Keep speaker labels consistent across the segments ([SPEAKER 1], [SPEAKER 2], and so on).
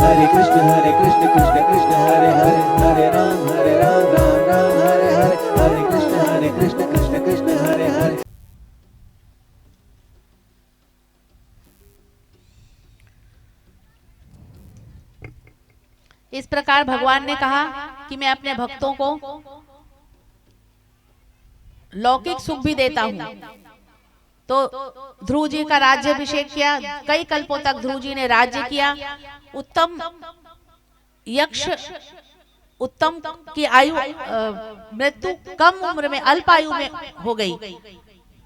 [SPEAKER 1] हरे कृष्ण कृष्ण कृष्ण हरे हरे, हरे राम राम राम हरे हरे, हरे कृष्ण कृष्ण कृष्ण हरे हरे।
[SPEAKER 2] इस प्रकार भगवान ने कहा कि मैं अपने भक्तों को लौकिक सुख भी देता हूं। तो ध्रुव जी का राज्याभिषेक किया, कई कल्पों तक ध्रुव जी ने राज्य किया। उत्तम यक्ष, उत्तम की आयु मृत्यु कम उम्र में, अल्प आयु में हो गई।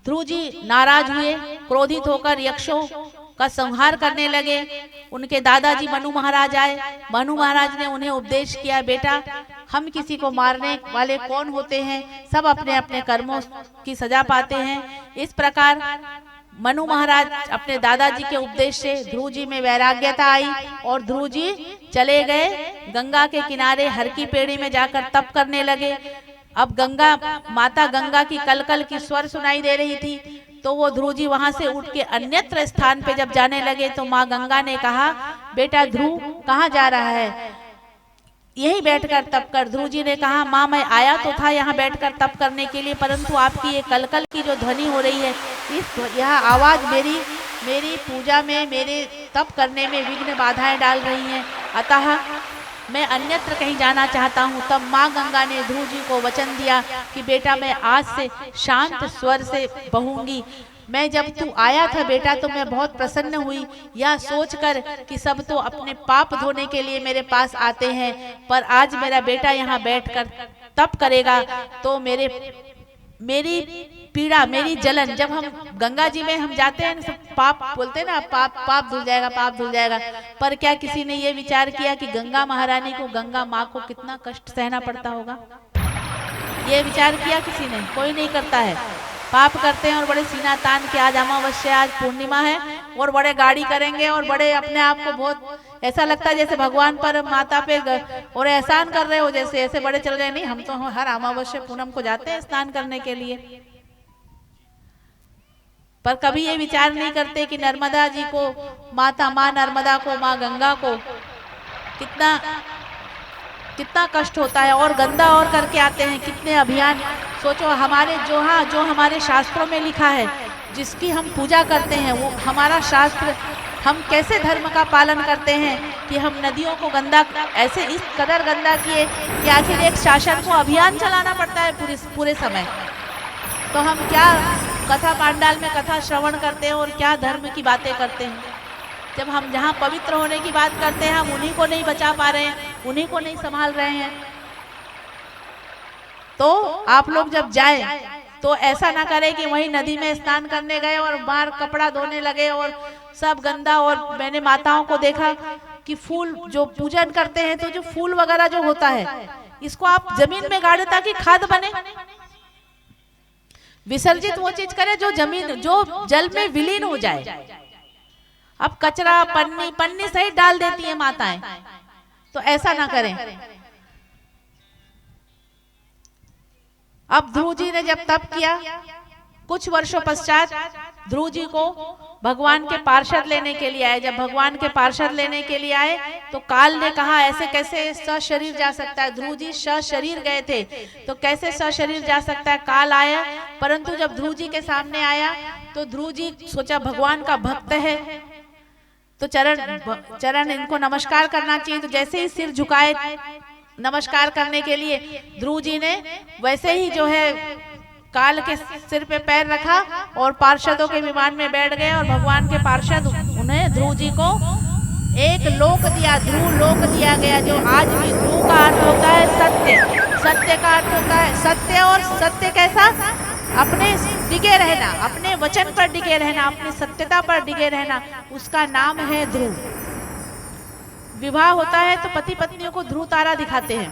[SPEAKER 2] ध्रुव जी नाराज हुए, क्रोधित होकर यक्षों का संहार करने लगे। उनके दादाजी मनु महाराज आए। मनु महाराज ने उन्हें उपदेश किया, बेटा हम किसी को मारने वाले कौन होते हैं, सब अपने अपने कर्मों की सजा पाते हैं। इस प्रकार मनु महाराज अपने दादाजी के उपदेश से ध्रुव जी में वैराग्यता आई और ध्रुव जी चले गए गंगा के किनारे हर की पेड़ी में जाकर तप करने लगे। अब गंगा माता गंगा की कलकल की स्वर सुनाई दे रही थी, तो वो ध्रुव जी वहां से उठ के अन्यत्र स्थान पे जब जाने लगे तो माँ गंगा ने कहा, बेटा ध्रुव कहाँ जा रहा है, यही बैठकर तप कर। ध्रुव जी ने कहा, माँ मैं आया तो था यहाँ बैठकर तप करने के लिए, परंतु आपकी ये कलकल की जो ध्वनि हो रही है, यह आवाज मेरी पूजा में, मेरे तप करने में विघ्न बाधाएं डाल रही हैं, अतः मैं अन्यत्र कहीं जाना चाहता हूँ। तब माँ गंगा ने ध्रुव जी को वचन दिया कि बेटा मैं आज से शांत स्वर से बहूंगी। मैं जब तू आया था बेटा तो मैं बहुत प्रसन्न हुई, यह सोचकर कि सब तो अपने पाप धोने के लिए मेरे पास आते हैं, पर आज मेरा बेटा यहाँ बैठकर तप करेगा तो मेरी पीड़ा, मेरी जलन, जब हम गंगा जी में हम जाते हैं सब पाप बोलते हैं ना, पाप धुल जाएगा, पाप धुल जाएगा, पर क्या किसी ने ये विचार किया कि गंगा महारानी को, गंगा माँ को कितना कष्ट सहना पड़ता होगा? ये विचार किया किसी ने? कोई नहीं करता है। पाप करते हैं और बड़े सीना तान के, आज अमावस्या, आज पूर्णिमा है और बड़े गाड़ी करेंगे और बड़े अपने आप को बहुत ऐसा लगता है जैसे भगवान पर, माता पे और एहसान कर रहे हो, जैसे ऐसे बड़े चल रहे। नहीं, हम तो हर अमावस्या पूनम को जाते हैं स्नान करने के लिए, पर कभी ये विचार नहीं करते कि नर्मदा जी को, माता माँ नर्मदा को, माँ गंगा को कितना कष्ट होता है और गंदा और करके आते हैं, कितने अभियान। सोचो हमारे जो हमारे शास्त्रों में लिखा है, जिसकी हम पूजा करते हैं, वो हमारा शास्त्र, हम कैसे धर्म का पालन करते हैं कि हम नदियों को गंदा, ऐसे इस कदर गंदा किए कि आखिर एक शासन को अभियान चलाना पड़ता है पूरे समय। तो हम क्या कथा पांडाल में कथा श्रवण करते हैं और क्या धर्म की बातें करते हैं, जब हम जहाँ पवित्र होने की बात करते हैं हम उन्हीं को नहीं बचा पा रहे हैं, उन्हीं को नहीं संभाल रहे हैं। तो आप लोग जब जाए तो ऐसा ना करें कि वही नदी में स्नान करने गए और बाहर कपड़ा धोने लगे और सब गंदा। और मैंने माताओं को देखा कि फूल जो पूजन करते हैं तो जो फूल वगैरह जो होता है, इसको आप जमीन में गाड़े ताकि खाद बने। विसर्जित वो चीज करे जो जमीन, जो जल में विलीन हो जाए। अब कचरा पन्नी सहित डाल देती है माताएं, तो ऐसा ना करें। अब ध्रुव जी ने जब तप किया, कुछ वर्षों पश्चात ध्रुव जी को भगवान के पार्षद लेने के लिए आए। जब भगवान के पार्षद लेने के लिए आए तो काल ने कहा, ऐसे कैसे सशरीर जा सकता है? ध्रुव जी सशरीर गए थे तो कैसे सशरीर जा सकता है? काल आया, परंतु जब ध्रुव जी के सामने आया तो ध्रुव जी सोचा भगवान का भक्त है तो चरण इनको नमस्कार करना चाहिए। तो जैसे ही सिर झुकाए नमस्कार करने के लिए ध्रुव जी ने वैसे ही जो है काल के सिर पे पैर रखा और पार्षदों के विमान में बैठ गए और भगवान के पार्षद उन्हें ध्रुव जी को एक लोक दिया, ध्रुव लोक दिया गया। जो आज भी ध्रुव का अर्थ होता है सत्य, सत्य का अर्थ होता है सत्य। और सत्य कैसा? अपने डिगे रहना, अपने वचन पर डिगे रहना, अपनी सत्यता पर डिगे रहना, उसका नाम है ध्रुव। विवाह होता है तो पति पत्नियों को ध्रुव तारा दिखाते हैं,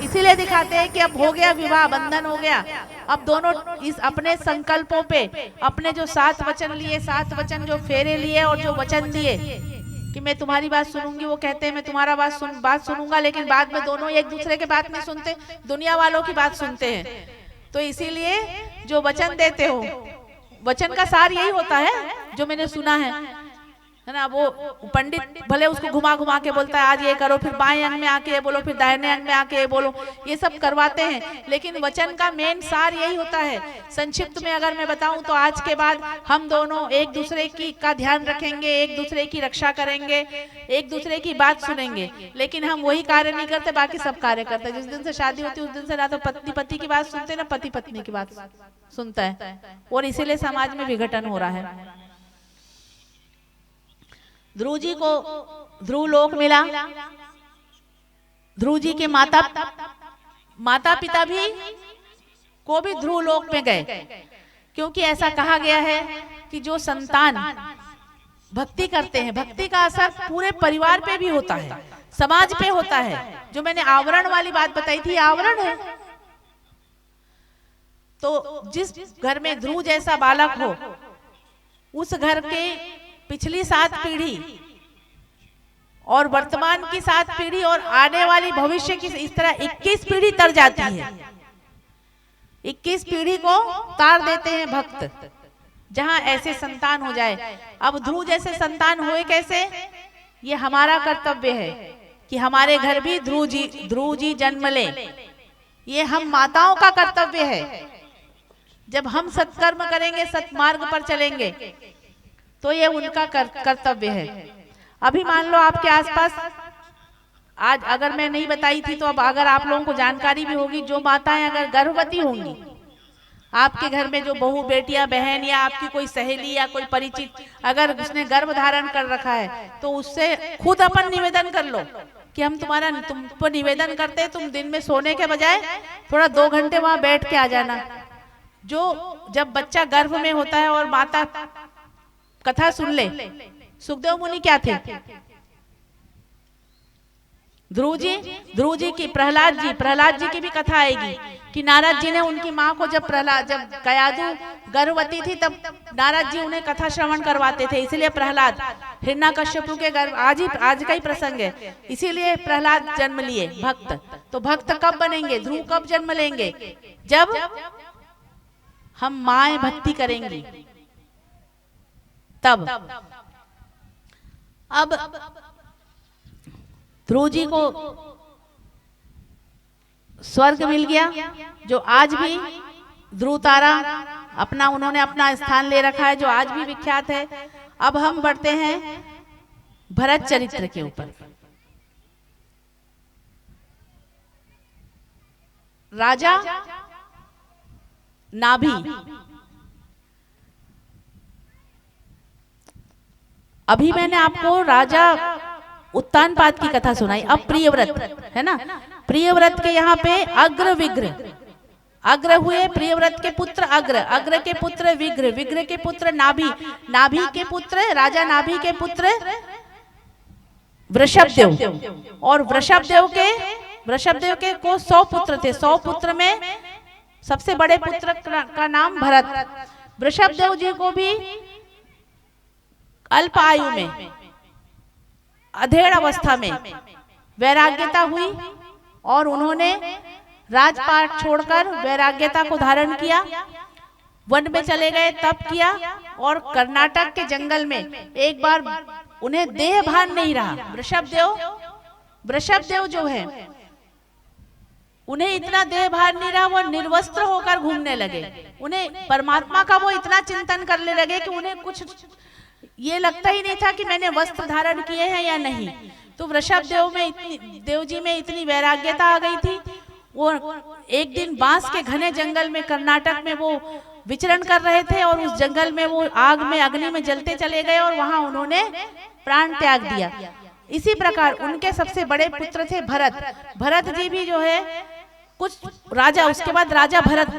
[SPEAKER 2] इसीलिए दिखाते हैं कि अब हो गया विवाह, बंधन हो गया। अब दोनों इस अपने संकल्पों पे, अपने जो 7 वचन लिए, 7 वचन जो फेरे लिए और जो वचन दिए कि मैं तुम्हारी बात सुनूंगी, वो कहते हैं मैं तुम्हारा बात सुनूंगा, लेकिन बाद में दोनों एक दूसरे के बात नहीं सुनते, दुनिया वालों की बात सुनते हैं। तो इसीलिए जो वचन देते हो वचन का सार यही होता है जो मैंने सुना है ना। वो पंडित भले उसको घुमा घुमा के बोलता है आज ये करो, फिर बाएं अंग में आके ये बोलो, फिर दाहिने अंग में आके ये बोलो, ये सब करवाते हैं, लेकिन वचन का मेन सार यही होता है। संक्षिप्त में अगर मैं बताऊं तो आज के बाद हम दोनों एक दूसरे की का ध्यान रखेंगे, एक दूसरे की रक्षा करेंगे, एक दूसरे की बात सुनेंगे, लेकिन हम वही कार्य नहीं करते, बाकी सब कार्य करते। जिस दिन से शादी होती है उस दिन से ना तो पत्नी पति की बात सुनते, ना पति पत्नी की बात सुनता है, और इसीलिए समाज में विघटन हो रहा है। ध्रुव जी को ध्रुव लोक मिला। ध्रुव जी के माता पिता भी को भी ध्रुव लोक में गए, क्योंकि ऐसा कहा गया है कि जो संतान भक्ति करते हैं, भक्ति का असर पूरे परिवार पे भी होता है, समाज पे होता है। जो मैंने आवरण वाली बात बताई थी, आवरण है। तो जिस घर में ध्रुव जैसा बालक हो, उस घर के पिछली 7 पीढ़ी और वर्तमान की 7 पीढ़ी और आने वाली भविष्य की, इस तरह 21 पीढ़ी तर जाती है। 21 पीढ़ी को तार देते हैं भक्त, जहां ऐसे संतान हो जाए। अब ध्रुव जैसे संतान हुए कैसे, ये हमारा कर्तव्य है कि हमारे घर भी ध्रुव जी जन्म ले। ये हम माताओं का कर्तव्य है। जब हम सत्कर्म करेंगे, सत्मार्ग पर चलेंगे, तो ये उनका कर्तव्य है। अभी मान लो आपके आसपास, आज अगर मैं नहीं बताई थी तो अब अगर आप लोगों को जानकारी भी होगी, जो माताएं अगर गर्भवती होंगी, आपके घर में जो बहू बेटियां बहन या आपकी कोई सहेली या कोई परिचित अगर उसने गर्भ धारण कर रखा है, तो उससे खुद अपन निवेदन कर लो कि हम तुम पर निवेदन करते हैं, तुम दिन में सोने के बजाय थोड़ा 2 घंटे वहां बैठ के आ जाना। जो जब बच्चा गर्भ में होता है और माता कथा सुन ले, सुखदेव मुनि क्या थे, ध्रुव जी की, प्रहलाद जी की भी कथा आएगी कि नारद जी ने उनकी माँ को जब कयादु गर्भवती थी तब नारद जी उन्हें कथा श्रवण करवाते थे। इसीलिए प्रहलाद हिरण्यकश्यपु के गर्भ, आज का ही प्रसंग है, इसीलिए प्रहलाद जन्म लिए भक्त। तो भक्त कब बनेंगे, ध्रुव कब जन्म लेंगे, जब हम माएं भक्ति करेंगी तब। अब ध्रुव जी को स्वर्ग मिल गया, जो आज भी ध्रुव तारा उन्होंने अपना स्थान ले रखा है, जो आज भी विख्यात है। अब हम बढ़ते हैं भरत चरित्र के ऊपर। राजा नाभि, अभी मैंने आपको राजा उत्तानपाद की कथा सुनाई। अब प्रियव्रत है ना, प्रियव्रत के यहाँ पे अग्र अग्र हुए, प्रियव्रत के पुत्र अग्र के पुत्र विग्र के पुत्र नाभि के पुत्र राजा नाभि के पुत्र वृषभदेव, और वृषभदेव के को 100 पुत्र थे। 100 पुत्र में सबसे बड़े पुत्र का नाम भरत। वृषभदेव जी को भी अल्प आयु में, अधेड़ अवस्था में वैराग्यता हुई और उन्होंने राजपाट छोड़कर वैराग्यता को धारण किया, वन में चले गए, तप किया, और कर्नाटक के जंगल में एक बार उन्हें देह भान नहीं रहा। वृषभदेव जो है उन्हें इतना देह भान नहीं रहा, वो निर्वस्त्र होकर घूमने लगे। उन्हें परमात्मा का वो इतना चिंतन करने लगे कि उन्हें कुछ ये लगता ही नहीं था कि मैंने वस्त्र धारण किए हैं या नहीं। तो वृषभदेव जी में इतनी वैराग्यता आ गई थी, वो एक दिन बांस के घने जंगल में कर्नाटक में वो विचरण कर रहे थे, और उस जंगल में वो आग में अग्नि में जलते चले गए और वहां उन्होंने प्राण त्याग दिया। इसी प्रकार उनके सबसे बड़े पुत्र थे भरत जी भी जो है कुछ राजा, उसके बाद राजा भरत,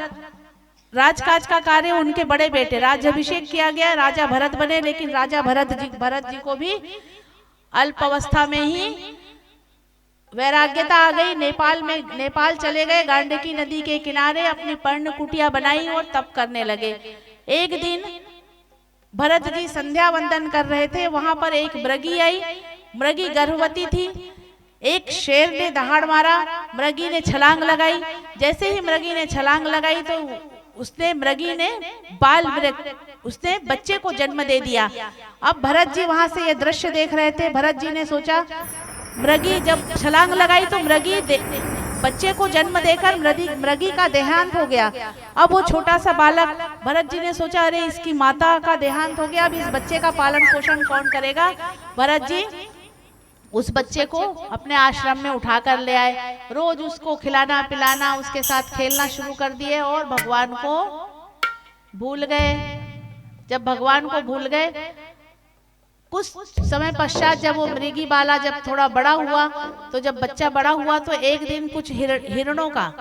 [SPEAKER 2] राजकाज का कार्य उनके बड़े बेटे, राज्याभिषेक किया गया, राजा भरत बने। लेकिन राजा भरत जी को भी अल्प अवस्था में ही वैराग्यता आ गई। नेपाल चले गए, गांडकी नदी के किनारे अपनी पर्ण कुटिया बनाई और तप करने लगे। एक दिन भरत जी संध्या वंदन कर रहे थे, वहां पर एक मृगी आई। मृगी गर्भवती थी। एक शेर ने दहाड़ मारा, मृगी ने छलांग लगाई। जैसे ही मृगी ने छलांग लगाई तो उसने मृगी ने बाल मृग उसने बच्चे को जन्म दे दिया। अब भरत जी वहां से ये दृश्य देख रहे थे। भरत जी ने सोचा, मृगी जब छलांग लगाई तो मृगी बच्चे को जन्म देकर मृगी का देहांत हो गया। अब वो छोटा सा बालक, भरत जी ने सोचा अरे इसकी माता का देहांत हो गया, अब इस बच्चे का पालन पोषण कौन करेगा। भरत जी उस बच्चे को अपने आश्रम में उठा कर ले आए। रोज उसको खिलाना पिलाना, उसके साथ खेलना शुरू कर दिए और भगवान को भूल गए। जब भगवान को भूल गए, कुछ समय पश्चात जब वो मृगी बाला जब थोड़ा बड़ा हुआ, तो जब बच्चा बड़ा हुआ तो एक दिन कुछ हिरणों का,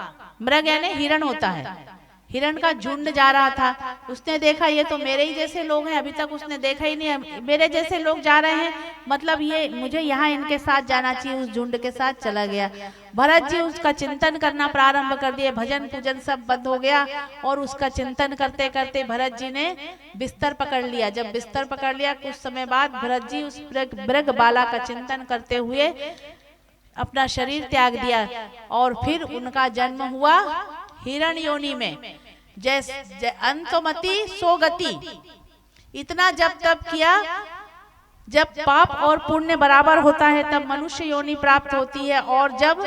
[SPEAKER 2] मृग यानी हिरण होता है, हिरण का झुंड जा रहा था। उसने देखा ये तो मेरे ही जैसे लोग हैं, अभी तक उसने देखा ही नहीं है, मेरे जैसे लोग जा रहे हैं, मतलब ये मुझे यहाँ इनके साथ जाना चाहिए। उस झुंड के साथ चला गया। भरत जी उसका चिंतन करना प्रारंभ कर दिए, भजन पूजन सब बंद हो गया और उसका चिंतन करते करते भरत जी ने बिस्तर पकड़ लिया। जब बिस्तर पकड़ लिया, कुछ समय बाद भरत जी उस मृग बाला का चिंतन करते हुए अपना शरीर त्याग दिया और फिर उनका जन्म हुआ हिरण योनि में। जैसे अंतमति सो गति, इतना जब तब किया, जब पाप और पुण्य बराबर होता है तब मनुष्य योनि प्राप्त होती है, और जब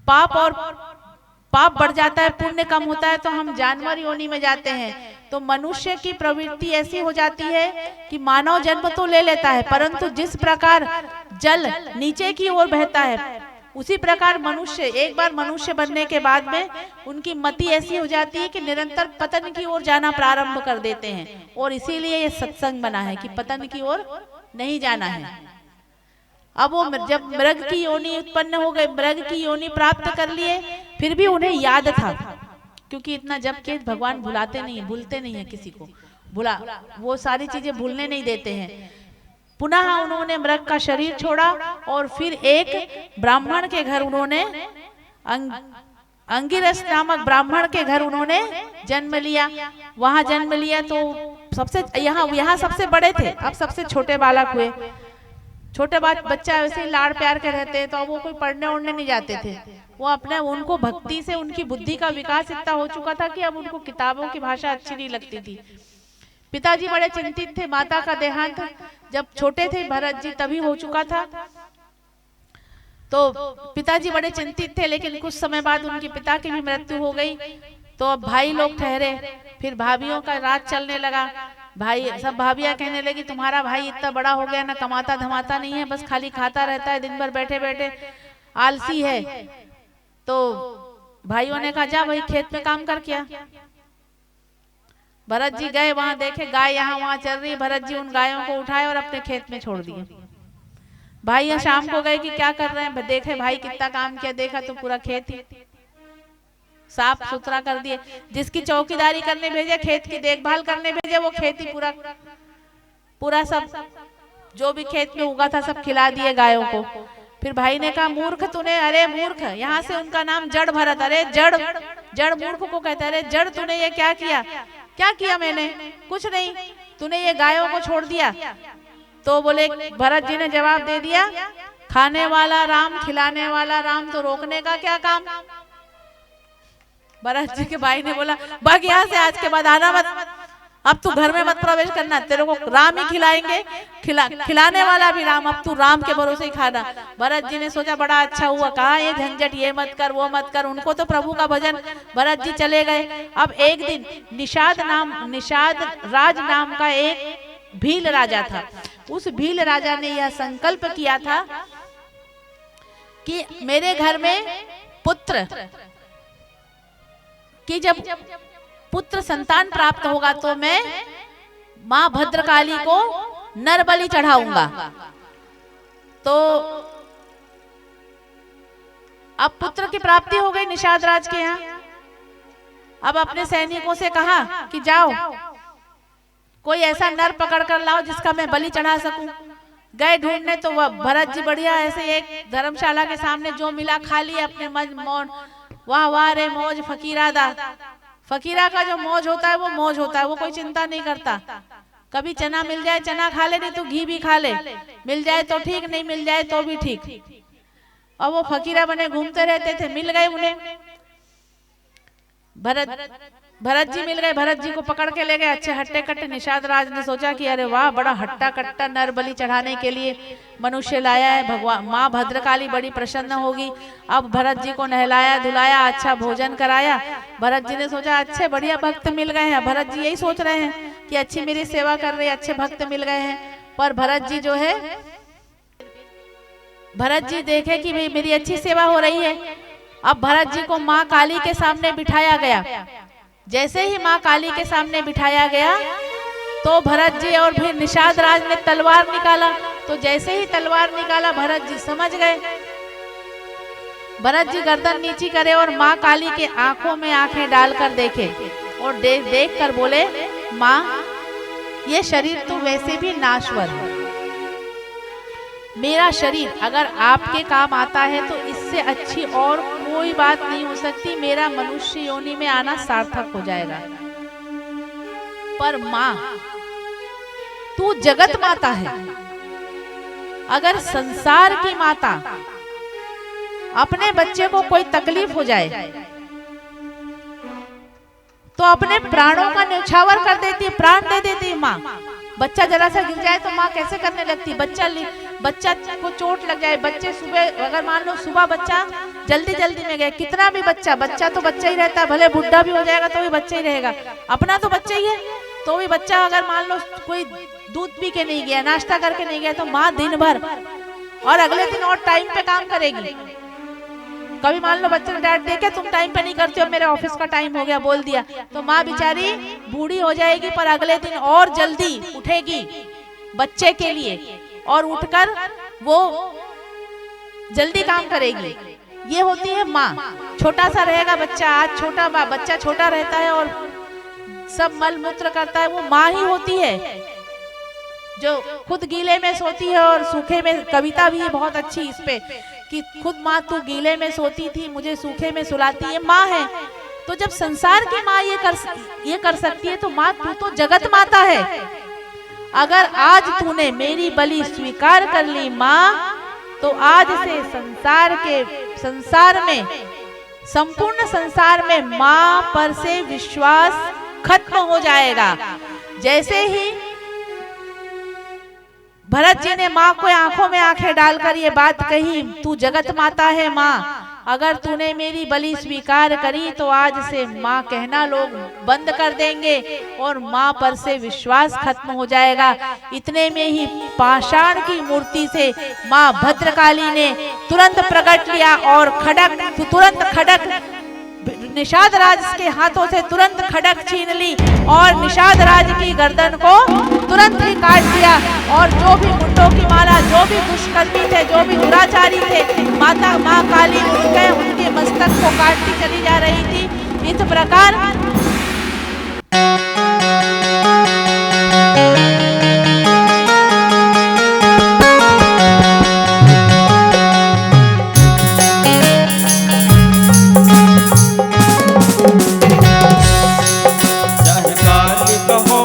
[SPEAKER 2] पाप बढ़ जाता है, पुण्य कम होता है, तो हम जानवर योनि में जाते हैं। तो मनुष्य की प्रवृत्ति ऐसी हो जाती है कि मानव जन्म तो ले लेता है, परंतु जिस प्रकार जल नीचे की ओर बहता है, उसी प्रकार मनुष्य एक बार मनुष्य बनने के बाद में उनकी मति ऐसी हो जाती है कि निरंतर पतन की ओर जाना प्रारंभ कर देते हैं। और इसीलिए ये सत्संग बना है कि पतन की ओर नहीं जाना है। अब वो जब मृग की योनि उत्पन्न हो गई, मृग की योनि प्राप्त कर लिए, फिर भी उन्हें याद था, क्योंकि इतना जब के भगवान भुलाते नहीं, भूलते नहीं है किसी को, भुला वो सारी चीजें भूलने नहीं देते हैं। पुनः उन्होंने मृग का शरीर छोड़ा और फिर एक ब्राह्मण के घर उन्होंने अंगिरस नामक ब्राह्मण के घर उन्होंने जन्म लिया। वहां जन्म लिया तो सबसे यहाँ सबसे बड़े थे, अब सबसे छोटे बालक हुए। छोटे बच्चा वैसे ही लाड़ प्यार के रहते हैं, तो अब वो कोई पढ़ने उड़ने नहीं जाते थे। वो अपने उनको भक्ति से उनकी बुद्धि का विकास इतना हो चुका था कि अब उनको किताबों की भाषा अच्छी नहीं लगती थी। पिताजी बड़े चिंतित थे, माता का देहांत जब छोटे थे भरत जी तभी हो चुका था, तो पिताजी बड़े चिंतित थे। लेकिन कुछ समय बाद उनके पिता की भी मृत्यु हो गई। तो अब भाई लोग ठहरे, फिर भाभीियों का राज चलने लगा। भाई सब भाभियां कहने लगी तुम्हारा भाई इतना बड़ा हो गया ना, कमाता धमाता नहीं है, बस खाली खाता रहता है, दिन भर बैठे बैठे आलसी है। तो भाइयों ने कहा जा भाई खेत में काम कर किया। भरत जी गए, वहां देखे गाय यहाँ वहां चल रही। भरत जी उन गायों को उठाए और अपने खेत में छोड़ दिए। भाई यहाँ शाम को गए कि क्या कर रहे हैं, देखे भाई कितना काम किया, देखा तो पूरा खेत ही साफ सुथरा कर दिए। जिसकी चौकीदारी करने भेजे, खेत की देखभाल करने भेजे, वो खेती पूरा सब जो भी खेत में उगा था सब खिला दिए गायों को। फिर भाई ने कहा मूर्ख तूने, अरे मूर्ख, यहाँ से उनका नाम जड़ भरत, अरे जड़ मूर्ख को कहते, अरे जड़ तूने ये क्या किया? क्या किया मैंने? कुछ नहीं, तूने ये गायों को छोड़ दिया। तो बोले, भरत जी ने जवाब दे दिया, खाने वाला राम खिलाने वाला राम, तो रोकने का क्या काम? भरत जी के भाई ने बोला भाग यहाँ से, आज के बाद आना मत, अब तू घर में मत प्रवेश करना, तेरे को राम ही खिलाएंगे, खिलाने वाला भी राम, अब तू राम के भरोसे ही खाना। भरत जी ने सोचा बड़ा अच्छा हुआ, कहा ये झंझट, ये मत कर वो मत कर, उनको तो प्रभु का भजन। भरत जी चले गए। अब एक दिन निषाद राज नाम का एक भील राजा था। उस भील राजा ने यह संकल्प किया था कि मेरे घर में पुत्र कि जब पुत्र संतान प्राप्त होगा तो मैं मां भद्रकाली को नर बलि चढ़ाऊंगा। तो अब पुत्र की प्राप्ति हो गई निषाद राज के यहाँ। अब अपने सैनिकों से कहा कि जाओ कोई ऐसा नर पकड़ कर लाओ जिसका मैं बलि चढ़ा सकूं। गए ढूंढने तो वह भरत जी बढ़िया ऐसे एक धर्मशाला के सामने जो मिला खा लिया अपने मन। वाह वाह रे मौज फकीरा दा। फकीरा का जो मौज होता है वो मौज होता है, वो कोई चिंता नहीं करता। कभी चना मिल जाए चना खा ले, नहीं तो घी भी खा ले, मिल जाए तो ठीक, नहीं मिल जाए तो भी ठीक। और वो फकीरा बने घूमते रहते थे। मिल गए उन्हें, भरत जी मिल गए, भरत जी को पकड़ के ले गए। अच्छे हट्टे कट्टे निषाद राज ने सोचा कि अरे वाह, बड़ा हट्टा कट्टा नर बलि चढ़ाने के लिए मनुष्य लाया है, भगवान माँ भद्रकाली बड़ी प्रसन्न होगी। अब भरत जी को नहलाया धुलाया, अच्छा भोजन कराया। भरत जी ने सोचा अच्छे बढ़िया भक्त मिल गए हैं। भरत जी यही सोच रहे हैं कि अच्छी मेरी सेवा कर रहे, अच्छे भक्त मिल गए हैं। पर भरत जी जो है, भरत जी देखे कि भाई मेरी अच्छी सेवा हो रही है। अब भरत जी को माँ काली के सामने बिठाया गया। जैसे ही माँ काली के सामने बिठाया गया तो भरत जी और फिर निषाद राज ने तलवार निकाला। तो जैसे ही तलवार निकाला भरत जी समझ गए। भरत जी गर्दन नीची करे और माँ काली के आंखों में आंखें डालकर देखे और देख कर बोले, माँ ये शरीर तो वैसे भी नाश्वर है, मेरा शरीर अगर आपके काम आता है तो इससे अच्छी और कोई बात नहीं हो सकती, मेरा मनुष्य योनि में आना सार्थक हो जाएगा। पर माँ तू जगत माता है, अगर संसार की माता अपने बच्चे को कोई तकलीफ हो जाए तो अपने प्राणों का न्यौछावर कर देती है, प्राण दे देती है माँ। बच्चा जरा सा गिर जाए तो माँ कैसे करने लगती, बच्चा को चोट लग जाए, बच्चे सुबह अगर मान लो सुबह बच्चा जल्दी में गया, कितना भी बच्चा तो बच्चा ही रहता है, भले बुढ़ा भी हो जाएगा तो भी बच्चा ही रहेगा, अपना तो बच्चा ही है। तो भी बच्चा अगर मान लो कोई दूध पी के नहीं गया, नाश्ता करके नहीं गया, तो माँ दिन भर और अगले दिन और टाइम पे काम करेगी। कभी मान लो बच्चे ने डांट देके तुम टाइम पे नहीं करते हो, मेरे ऑफिस का टाइम हो गया बोल दिया, तो माँ बेचारी बूढ़ी हो जाएगी पर अगले दिन और जल्दी उठेगी बच्चे के लिए और उठकर वो जल्दी काम करेगी। ये होती है माँ। छोटा सा रहेगा बच्चा, आज बच्चा छोटा रहता है और सब मल मूत्र करता है, वो माँ ही होती है जो खुद गीले में सोती है और सूखे में। कविता भी है बहुत अच्छी इस पे कि खुद माँ तू गीले में सोती थी, मुझे सूखे में सुलाती है, माँ है। तो जब संसार की माँ ये कर सकती है तो माँ तू तो जगत माता है। अगर आज तूने मेरी बलि स्वीकार कर ली माँ, तो आज से संपूर्ण संसार में माँ पर से विश्वास खत्म हो जाएगा। जैसे ही भरत जी ने माँ को आंखों में आंखें डालकर ये बात कही, तू जगत माता है माँ, अगर तूने मेरी बलि स्वीकार करी तो आज से माँ कहना लोग बंद कर देंगे और माँ पर से विश्वास खत्म हो जाएगा। इतने में ही पाषाण की मूर्ति से माँ भद्रकाली ने तुरंत प्रकट लिया और खड़ग निषाद राज के हाथों से तुरंत खड़ग छीन ली और निषाद राज की गर्दन को तुरंत ही काट दिया। और जो भी मुंडों की माला, जो भी दुष्कर्मी थे, जो भी दुराचारी थे, माँ काली उनके मस्तक को काटती चली जा रही थी। इस प्रकार
[SPEAKER 1] चाहे काली कहो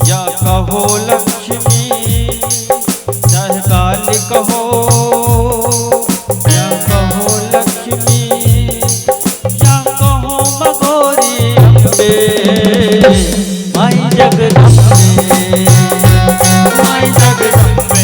[SPEAKER 1] या कहो लक्ष्मी, चाहे काली कहो या कहो लक्ष्मी, कहो भगोरी अम्बे, माई जगदम्बे, माई जगदम्बे।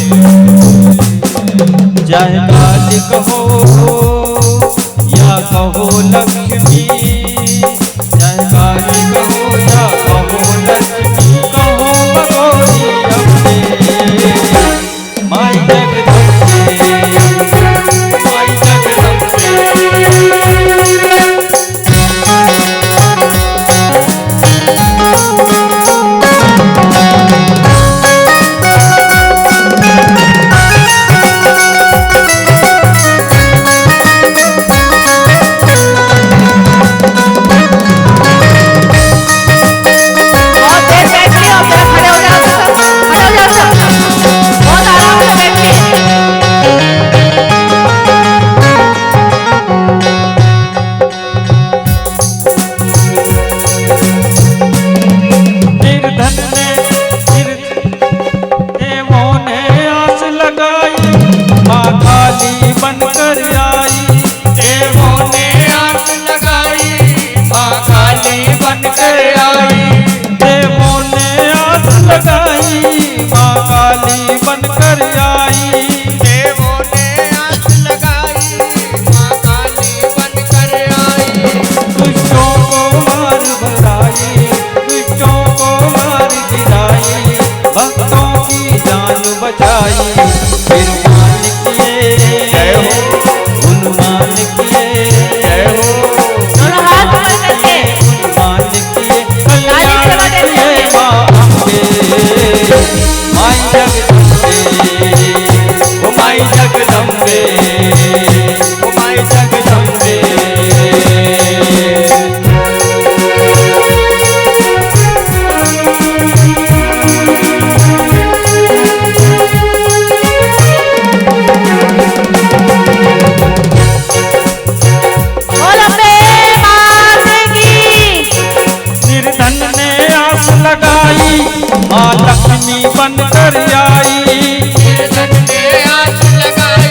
[SPEAKER 3] बन कर आई,
[SPEAKER 4] निर्धन ने आस लगाई,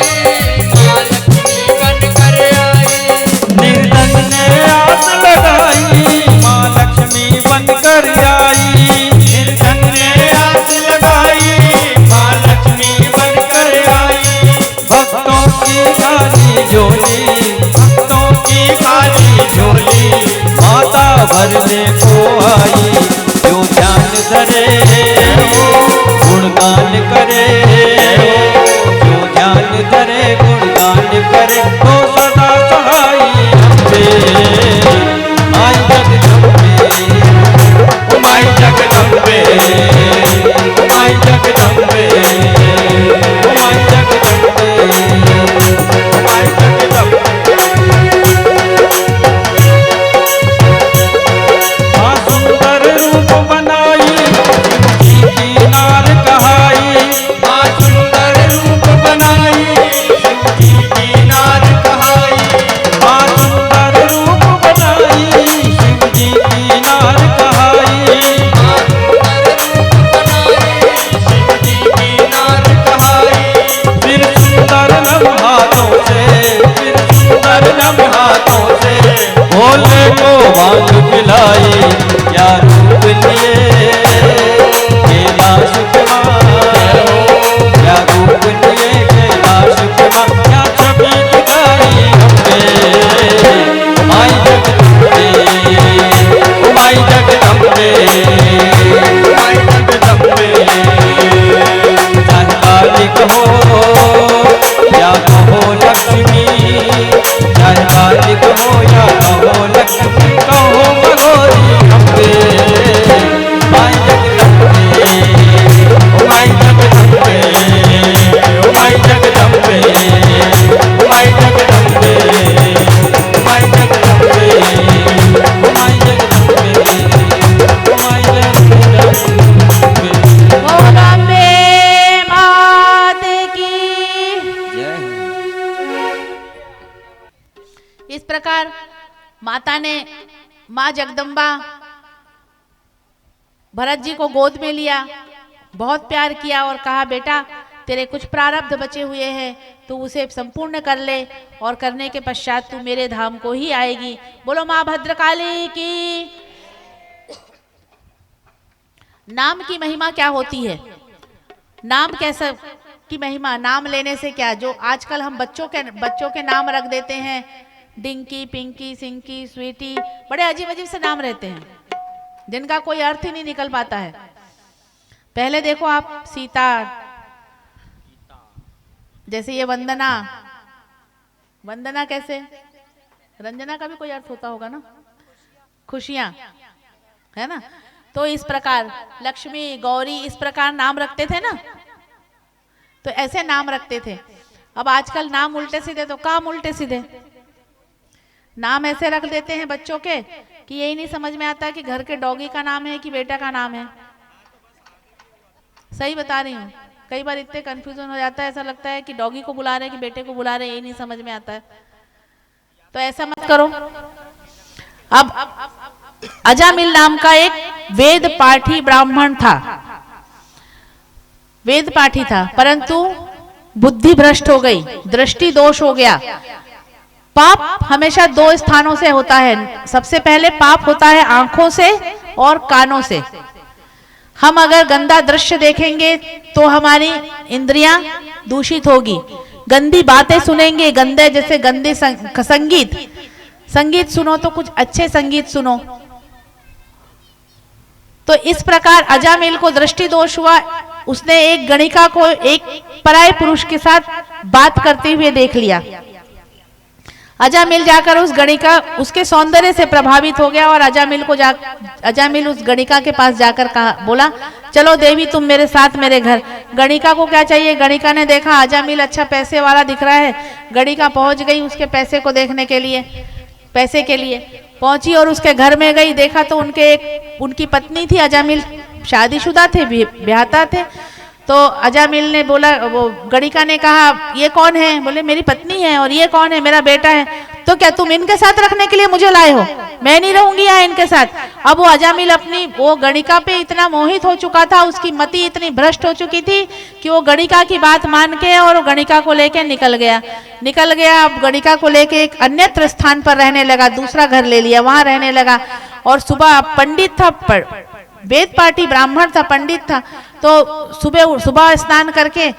[SPEAKER 4] माँ लक्ष्मी बन कर आई।
[SPEAKER 3] निर्धन ने आस लगाई, माँ लक्ष्मी बन कर आई,
[SPEAKER 4] निर्धन ने आस लगाई, माँ लक्ष्मी बन कर आई।
[SPEAKER 3] भक्तों की खाली झोली, भक्तों की
[SPEAKER 4] खाली झोली
[SPEAKER 3] माता भरने को आई, जो ध्यान धरे गुणगान करे, जो ध्यान धरे गुणगान करे, तो सदा सहाई अम्बे माई जगदम्बे,
[SPEAKER 4] ओ माई जगदम्बे,
[SPEAKER 3] ओ माई जगदम्बे, ओ माई जगदम्बे,
[SPEAKER 4] ओ माई जगदम्बे।
[SPEAKER 3] हाँ सुंदर रूप बनाई, शिव जी की नार कहाई,
[SPEAKER 4] माँ सुंदर रूप बनाई, शिव जी की नार कहाई।
[SPEAKER 3] हाँ सुंदर रूप बनाई, शिव जी की नार कहाई,
[SPEAKER 4] माँ सुंदर रूप बनाई, शिव जी की नार कहाई।
[SPEAKER 3] फिर सुंदर नम हाथों से, फिर सुंदर नम हाथों से भोले को भांग पिलाई, क्या रूप लिए कैलाश के माँ, क्या रूप लिए कैलाश के माँ, क्या छवि दिखाई अम्बे माई जगदम्बे,
[SPEAKER 4] ओ माई जगदम्बे, ओ माई जगदम्बे।
[SPEAKER 3] चाहे काली कहो या कहो लक्ष्मी, चाहे काली कहो या कहो लक्ष्मी, कहो मगोरी अम्बे माई जगदम्बे,
[SPEAKER 4] ओ माई जगदम्बे, ओ माई जगदम्बे, ओ माई जगदम्बे, ओ माई जगदम्बे।
[SPEAKER 3] ओ माई जगदम्बे, ओ माई जगदम्बे।
[SPEAKER 2] बोल अम्बे मात की। इस प्रकार माता ने, माँ जगदम्बा भरत जी को गोद में लिया, बहुत प्यार किया और कहा बेटा तेरे कुछ प्रारब्ध बचे हुए हैं, तू उसे संपूर्ण कर ले और करने के पश्चात तू मेरे धाम को ही आएगी। बोलो माँ भद्रकाली की। नाम की महिमा क्या होती है? नाम कैसा की महिमा, नाम लेने से क्या, जो आजकल हम बच्चों के नाम रख देते हैं, डिंकी, पिंकी, सिंकी, स्वीटी, बड़े अजीब अजीब से नाम रहते हैं जिनका कोई अर्थ ही नहीं निकल पाता है। पहले देखो आप, सीता, जैसे ये वंदना, वंदना कैसे, रंजना का भी कोई अर्थ होता होगा ना, खुशियां, है ना। तो इस प्रकार लक्ष्मी, गौरी, इस प्रकार नाम रखते थे ना, तो ऐसे नाम रखते थे। अब आजकल नाम उल्टे सीधे, तो काम उल्टे सीधे नाम ऐसे रख देते हैं बच्चों के कि यही नहीं समझ में आता कि घर के डॉगी का नाम है कि बेटा का नाम है। सही बता रही हूँ, कई बार इतने कंफ्यूजन हो जाता है, ऐसा लगता है कि डॉगी को बुला रहे हैं कि बेटे को बुला रहे हैं, यही नहीं समझ में आता है। तो ऐसा मत करो। अब अजामिल नाम का एक वेद पाठी ब्राह्मण था, वेद पाठी था, परंतु बुद्धि भ्रष्ट हो गई, दृष्टि दोष हो गया। पाप हमेशा दो स्थानों से होता है। सबसे पहले पाप होता है आंखों से और कानों से। हम अगर गंदा दृश्य देखेंगे तो हमारी इंद्रियां दूषित होगी, गंदी बातें सुनेंगे, गंदे जैसे गंदे संगीत सुनो तो कुछ अच्छे संगीत सुनो। तो इस प्रकार अजामिल को दृष्टि दोष हुआ। उसने एक गणिका को एक पराये पुरुष के साथ बात करते हुए देख लिया। अजामिल जाकर उस गणिका, उसके सौंदर्य से प्रभावित हो गया और अजामिल उस गणिका के पास जाकर कहा, बोला चलो देवी तुम मेरे साथ मेरे घर। गणिका को क्या चाहिए, गणिका ने देखा अजामिल अच्छा पैसे वाला दिख रहा है, गणिका पहुंच गई उसके पैसे को देखने के लिए, पैसे के लिए पहुंची और उसके घर में गई। देखा तो उनकी पत्नी थी, अजामिल शादीशुदा थे, ब्याहता थे। तो अजामिल ने बोला, वो गणिका ने कहा ये कौन है? बोले मेरी पत्नी है। और ये कौन है? मेरा बेटा है। तो क्या तुम इनके साथ रखने के लिए मुझे लाए हो? मैं नहीं रहूंगी यहाँ इनके साथ। अब वो अजामिल अपनी वो गणिका पे इतना मोहित हो चुका था, उसकी मति इतनी भ्रष्ट हो चुकी थी कि वो गणिका की बात मान के और गणिका को लेके निकल गया। अब गणिका को लेके एक अन्यत्र स्थान पर रहने लगा, दूसरा घर ले लिया, वहां रहने लगा। और सुबह पंडित था, वेद पाठी ब्राह्मण था, पंडित था, तो सुबह स्नान करके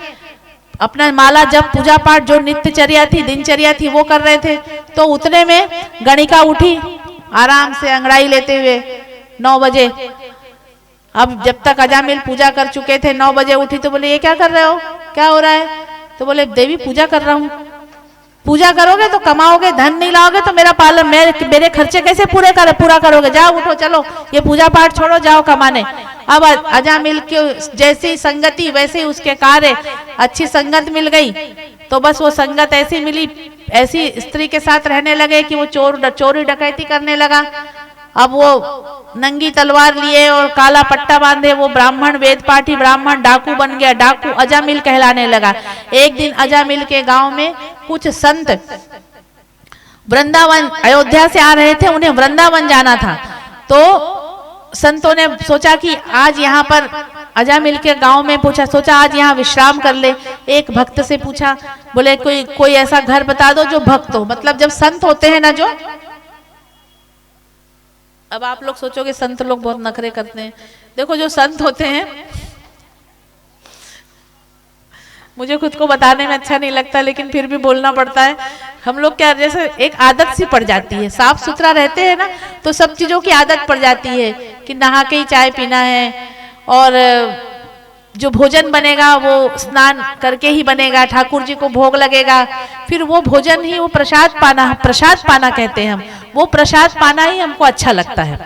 [SPEAKER 2] अपना माला जब पूजा पाठ जो नित्यचर्या थी दिनचर्या थी वो कर रहे थे। तो उतने में गणिका उठी आराम से अंगड़ाई लेते हुए 9 बजे। अब जब तक अजामिल पूजा कर चुके थे 9 बजे उठी तो बोले ये क्या कर रहे हो, क्या हो रहा है? तो बोले देवी पूजा कर रहा हूँ। पूजा करोगे तो कमाओगे, धन नहीं लाओगे तो मेरा पालन मेरे खर्चे कैसे पूरा करोगे? जाओ उठो, चलो ये पूजा पाठ छोड़ो, जाओ कमाने। अब अजामिल की जैसी संगति वैसे ही उसके कार्य, अच्छी संगत मिल गई तो बस वो संगत ऐसी मिली, ऐसी स्त्री के साथ रहने लगे कि वो चोरी डकैती करने लगा। अब वो नंगी तलवार लिए और काला पट्टा बांधे वो ब्राह्मण, वेद पाठी ब्राह्मण डाकू बन गया, डाकू अजामिल कहलाने लगा। एक दिन अजामिल के गांव में कुछ संत वृंदावन अयोध्या से आ रहे थे, उन्हें वृंदावन जाना था। तो संतों ने सोचा कि आज यहाँ पर अजामिल के गांव में सोचा आज यहाँ विश्राम कर ले। एक भक्त से पूछा, बोले कोई ऐसा घर बता दो जो भक्त हो, मतलब जब संत होते हैं ना जो, अब आप लोग सोचोगे संत लोग बहुत नखरे करते हैं। देखो जो संत होते हैं, मुझे खुद को बताने में अच्छा नहीं लगता लेकिन फिर भी बोलना पड़ता है। हम लोग क्या जैसे एक आदत सी पड़ जाती है, साफ सुथरा रहते हैं ना तो सब चीजों की आदत पड़ जाती है कि नहा के ही चाय पीना है, और जो भोजन बनेगा वो स्नान करके ही बनेगा, ठाकुर जी को भोग लगेगा, फिर वो भोजन ही वो प्रसाद पाना कहते हैं हम, वो प्रसाद पाना ही हमको अच्छा लगता है।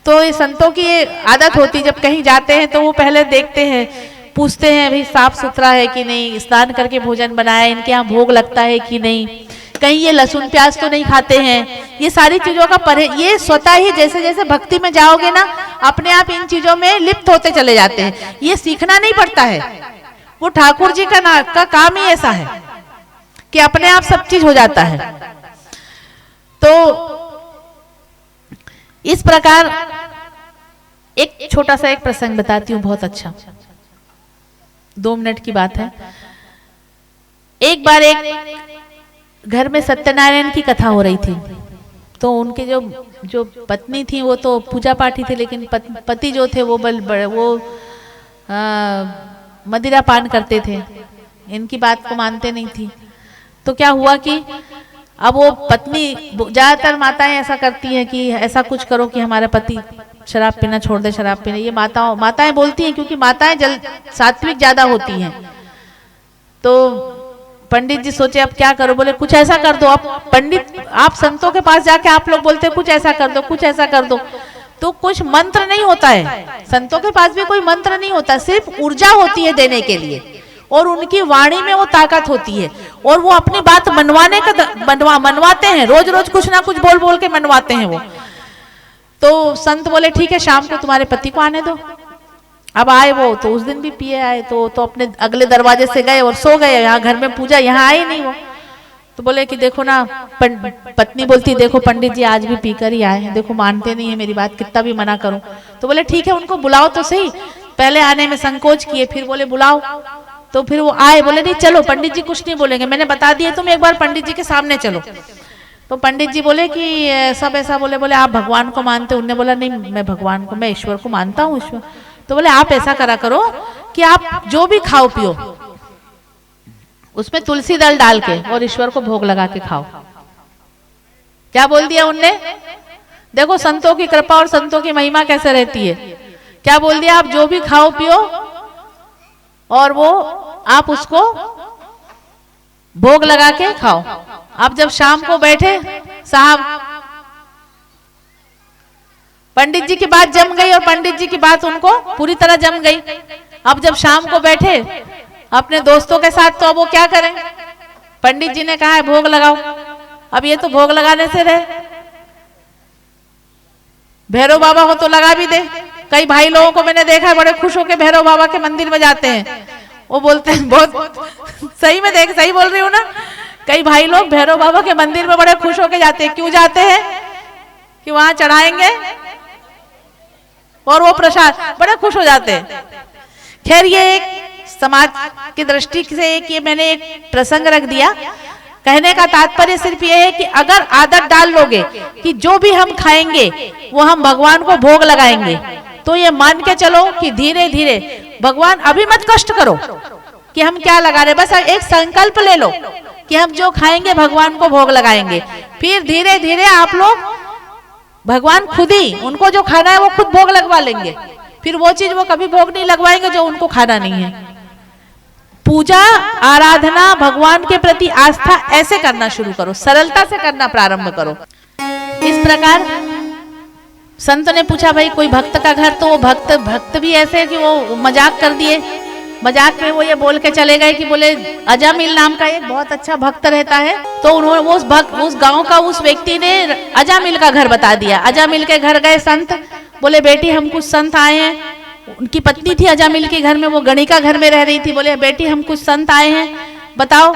[SPEAKER 2] तो ये संतों की ये आदत होती, जब कहीं जाते हैं तो वो पहले देखते हैं, पूछते हैं भाई साफ सुथरा है कि नहीं, स्नान करके भोजन बनाया, इनके यहाँ भोग लगता है कि नहीं, कहीं ये लहसुन प्याज तो नहीं खाते हैं। ये सारी चीजों का ये स्वतः ही जैसे जैसे भक्ति में जाओगे ना अपने आप इन चीजों में लिप्त होते चले जाते हैं। ये सीखना नहीं पड़ता है, वो ठाकुर जी का काम ही ऐसा है कि अपने आप सब चीज हो जाता है। तो इस प्रकार एक छोटा सा एक प्रसंग बताती हूँ, बहुत अच्छा, 2 मिनट की बात है। एक बार एक घर में सत्यनारायण की कथा हो रही थी, तो उनके जो पत्नी थी वो तो पूजा पाठी थे, लेकिन पति जो थे वो मदिरा पान करते थे, इनकी बात को मानते नहीं थी। तो क्या हुआ कि अब वो पत्नी, ज्यादातर माताएं ऐसा करती हैं कि ऐसा कुछ करो कि हमारा पति शराब पीना छोड़ दे, शराब पीना, ये माताएं बोलती हैं क्योंकि माताएं सात्विक ज्यादा होती हैं। तो पंडित जी सोचे अब क्या करो, बोले कुछ ऐसा कर दो। आप पंडित, आप संतों के पास जाके आप लोग बोलते कुछ ऐसा कर दो, कुछ ऐसा कर दो, तो कुछ मंत्र नहीं होता है, संतों के पास भी कोई मंत्र नहीं होता, सिर्फ ऊर्जा होती है देने के लिए, और उनकी वाणी में वो ताकत होती है, और वो अपनी बात मनवाते हैं, रोज रोज कुछ ना कुछ बोल बोल के मनवाते हैं वो। तो संत बोले ठीक है शाम को तुम्हारे पति को आने दो। अब आए वो, तो उस दिन भी पिए आए, तो अपने अगले दरवाजे से गए और सो गए, यहाँ घर में पूजा, यहाँ आए नहीं वो। तो बोले कि देखो ना, पत्नी बोलती देखो पंडित जी आज भी पीकर ही आए हैं, देखो मानते नहीं है मेरी बात, कितना भी मना करूं। तो बोले ठीक है उनको बुलाओ तो सही। पहले आने में संकोच किए, फिर बोले बुलाओ, तो फिर वो आए, बोले नहीं चलो पंडित जी कुछ नहीं बोलेंगे, मैंने बता दिया तुम एक बार पंडित जी के सामने चलो। तो पंडित जी बोले कि सब ऐसा बोले आप भगवान को मानते? उनने बोला नहीं मैं भगवान को, मैं ईश्वर को मानता हूँ, ईश्वर। तो बोले आप ऐसा करा करो कि आप जो भी खाओ पियो उसमें तुलसी दल डाल के और ईश्वर को भोग लगा के खाओ। क्या बोल दिया उनने? देखो संतों की कृपा और संतों की महिमा कैसे रहती है। क्या बोल दिया? आप जो भी खाओ पियो और वो आप उसको भोग लगा के खाओ। अब जब शाम को बैठे साहब, पंडित जी की बात जम गई और पंडित जी की बात उनको पूरी तरह जम गई। अब जब शाम को बैठे अपने दोस्तों के साथ, तो अब वो क्या करें? पंडित जी ने कहा है भोग लगाओ। अब ये तो भोग लगाने से रहे, भैरव बाबा हो तो लगा भी दे। कई भाई लोगों को मैंने देखा है बड़े खुश होकर भैरव बाबा के मंदिर में जाते हैं, वो बोलते हैं बहुत सही में सही बोल रही हूँ ना, कई भाई लोग भैरव बाबा के मंदिर में बड़े खुश होकर जाते हैं। क्यों जाते हैं? कि वहां चढ़ाएंगे और वो प्रसाद बड़े खुश हो जाते हैं। खैर ये एक समाज की दृष्टि से एक ये मैंने एक प्रसंग रख दिया। कहने का तात्पर्य सिर्फ ये है कि अगर आदत डाल लोगे कि जो भी हम खाएंगे वो हम भगवान को भोग लगाएंगे, तो ये मान के चलो कि धीरे धीरे भगवान अभी मत कष्ट करो कि हम क्या लगा रहे, बस एक संकल्प ले लो कि हम जो खाएंगे भगवान को भोग लगाएंगे। फिर धीरे धीरे आप लोग भगवान खुद ही उनको जो खाना है वो खुद भोग लगवा लेंगे। फिर वो चीज वो कभी भोग नहीं लगवाएंगे जो उनको खाना नहीं है। पूजा आराधना भगवान के प्रति आस्था ऐसे करना शुरू करो, सरलता से करना प्रारंभ करो। इस प्रकार संत ने पूछा भाई कोई भक्त का घर, तो वो भक्त भी ऐसे कि वो मजाक कर दिए। मजाक में वो ये बोल के चले गए कि बोले अजामिल नाम का एक बहुत अच्छा भक्त रहता है, तो उन्होंने उस गांव का उस व्यक्ति ने अजामिल का घर बता दिया। अजामिल के घर गए संत, बोले बेटी हम कुछ संत आए हैं। उनकी पत्नी थी अजामिल के घर में, वो गणिका घर में रह रही थी। बोले बेटी हम कुछ संत आए हैं, बताओ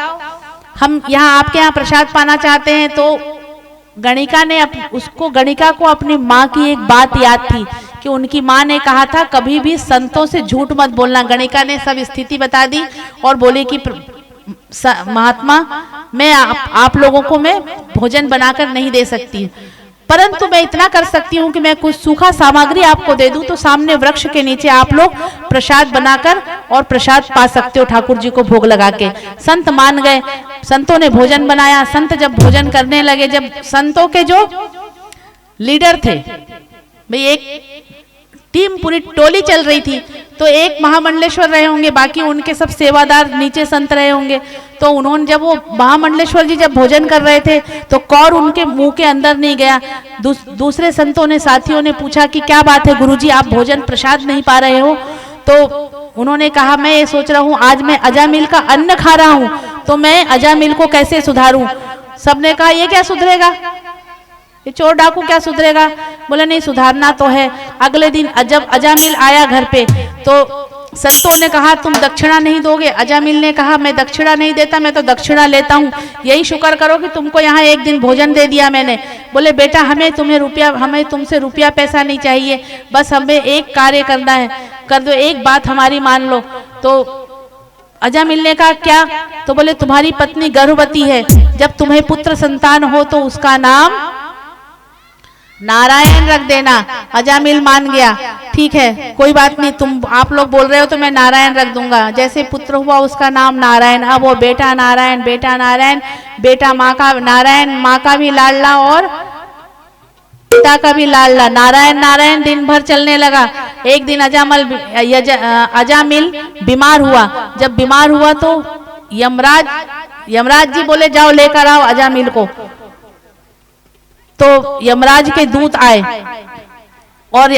[SPEAKER 2] हम यहाँ आपके यहाँ प्रसाद पाना चाहते हैं। तो गणिका को अपनी माँ की एक बात याद थी कि उनकी माँ ने कहा था कभी भी संतों से झूठ मत बोलना। गणिका ने सब स्थिति बता दी और बोले कि महात्मा मैं आप लोगों को मैं भोजन बनाकर नहीं दे सकती, परंतु मैं इतना कर सकती हूँ कि मैं कुछ सूखा सामग्री आपको दे दूं, तो सामने वृक्ष के नीचे आप लोग प्रसाद बनाकर और प्रसाद पा सकते हो ठाकुर जी को भोग लगा के। संत मान गए, संतों ने भोजन बनाया। संत जब भोजन करने लगे, जब संतों के जो लीडर थे भाई, एक टीम पूरी टोली चल रही थी, तो एक महामंडलेश्वर रहे होंगे, बाकी उनके सब सेवादार नीचे संत रहे होंगे। तो उन्होंने जब वो महामंडलेश्वर जी जब भोजन कर रहे थे तो कौर उनके मुंह के अंदर नहीं गया। दूसरे संतों ने साथियों ने पूछा कि क्या बात है गुरुजी, आप भोजन प्रसाद नहीं पा रहे हो? तो उन्होंने कहा मैं ये सोच रहा हूँ आज मैं अजामिल का अन्न खा रहा हूँ, तो मैं अजामिल को कैसे सुधारूं। सबने कहा ये क्या सुधरेगा, ये चोर डाकू क्या सुधरेगा? बोले नहीं सुधारना तो है। अगले दिन जब अजामिल आया घर पे तो संतों ने कहा तुम दक्षिणा नहीं दोगे? अजामिल ने कहा मैं दक्षिणा नहीं देता, मैं तो दक्षिणा लेता हूँ, यही शुक्र करो कि तुमको यहाँ एक दिन भोजन दे दिया मैंने। बोले बेटा हमें तुमसे रुपया पैसा नहीं चाहिए, बस हमें एक कार्य करना है, कर दो, एक बात हमारी मान लो। तो अजामिल ने कहा क्या? तो बोले तुम्हारी पत्नी गर्भवती है, जब तुम्हें पुत्र संतान हो तो उसका नाम नारायण रख देना। अजामिल मान गया, ठीक है कोई बात नहीं, आप लोग बोल रहे हो तो मैं नारायण रख दूंगा। जैसे पुत्र हुआ उसका नाम नारायण। अब वो बेटा नारायण, बेटा माँ का नारायण, माँ का भी लाडला और पिता का भी लाडला। नारायण दिन भर चलने लगा। एक दिन अजामिल बीमार हुआ। जब बीमार हुआ तो यमराज जी बोले जाओ लेकर आओ अजामिल को। तो यमराज के दूत आए और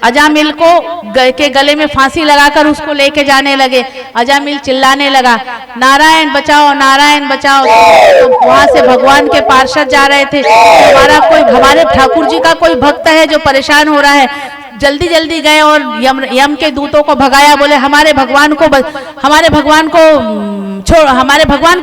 [SPEAKER 2] अजामिल को के गले में फांसी लगाकर उसको लेके जाने लगे। अजामिल चिल्लाने लगा नारायण बचाओ, नारायण बचाओ। तो वहां से भगवान के पार्षद जा रहे थे, हमारे ठाकुर जी का कोई भक्त है जो परेशान हो रहा है। जल्दी जल्दी गए और यम के दूतों को भगाया। बोले हमारे भगवान के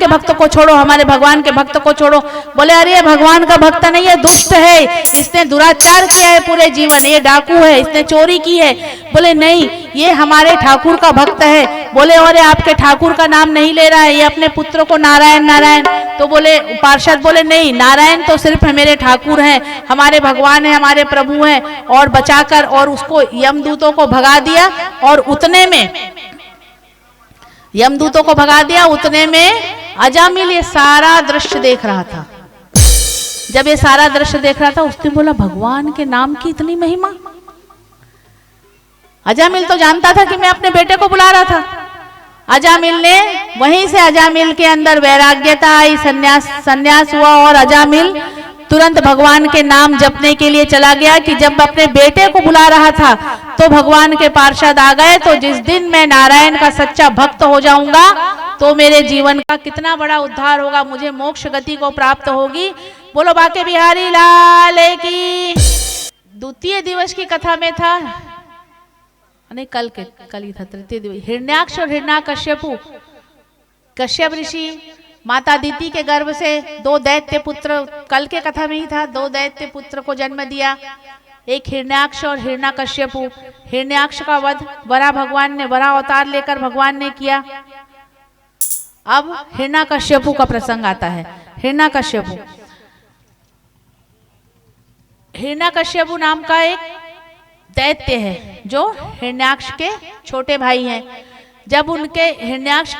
[SPEAKER 2] भक्त को छोड़ो, हमारे भगवान के भक्त को छोड़ो। बोले अरे भगवान का भक्त नहीं है, दुष्ट है, इसने दुराचार किया है पूरे जीवन, ये डाकू है, इसने चोरी की है। बोले नहीं ये हमारे ठाकुर का भक्त है। बोले अरे आपके ठाकुर का नाम नहीं ले रहा है, ये अपने पुत्र को नारायण। तो बोले पार्षद बोले नहीं, नारायण तो सिर्फ मेरे ठाकुर हैं, हमारे भगवान है, हमारे प्रभु हैं। और बचाकर और उसको यमदूतों को भगा दिया। और उतने में यमदूतों को भगा दिया, उतने में अजामिल ये सारा दृश्य देख रहा था। जब ये सारा दृश्य देख रहा था उसने बोला भगवान के नाम की इतनी महिमा। अजामिल तो जानता था कि मैं अपने बेटे को बुला रहा था। अजामिल ने वहीं से अजामिल के अंदर वैराग्यता आई, संन्यास हुआ और अजामिल तुरंत भगवान के नाम जपने के लिए चला गया। कि जब अपने बेटे को बुला रहा था तो भगवान के पार्षद आ गए। तो जिस दिन मैं नारायण का सच्चा भक्त हो जाऊंगा तो मेरे जीवन का कितना बड़ा उद्धार होगा, मुझे मोक्ष गति को प्राप्त होगी। बोलो बाके बिहारी लाल की। द्वितीय दिवस की कथा में था, नहीं कल ही था तृतीय दिवस, हिरण्याक्ष और हिरण्याकश्यपु। कश्यप ऋषि माता अदिति के गर्भ से 2 दैत्य पुत्र, कल के कथा में ही था, 2 दैत्य पुत्र को जन्म दिया, एक हिरण्याक्ष और हिरण्यकश्यपु। हिरण्याक्ष का वध वराह भगवान ने, वराह अवतार लेकर भगवान ने किया। अब हिरण्यकश्यपु का प्रसंग आता है। हिरण्यकश्यपु, हिरण्यकश्यपु नाम का एक दैत्य है जो हिरण्याक्ष के छोटे भाई हैं। जब उनके हिरण्याक्ष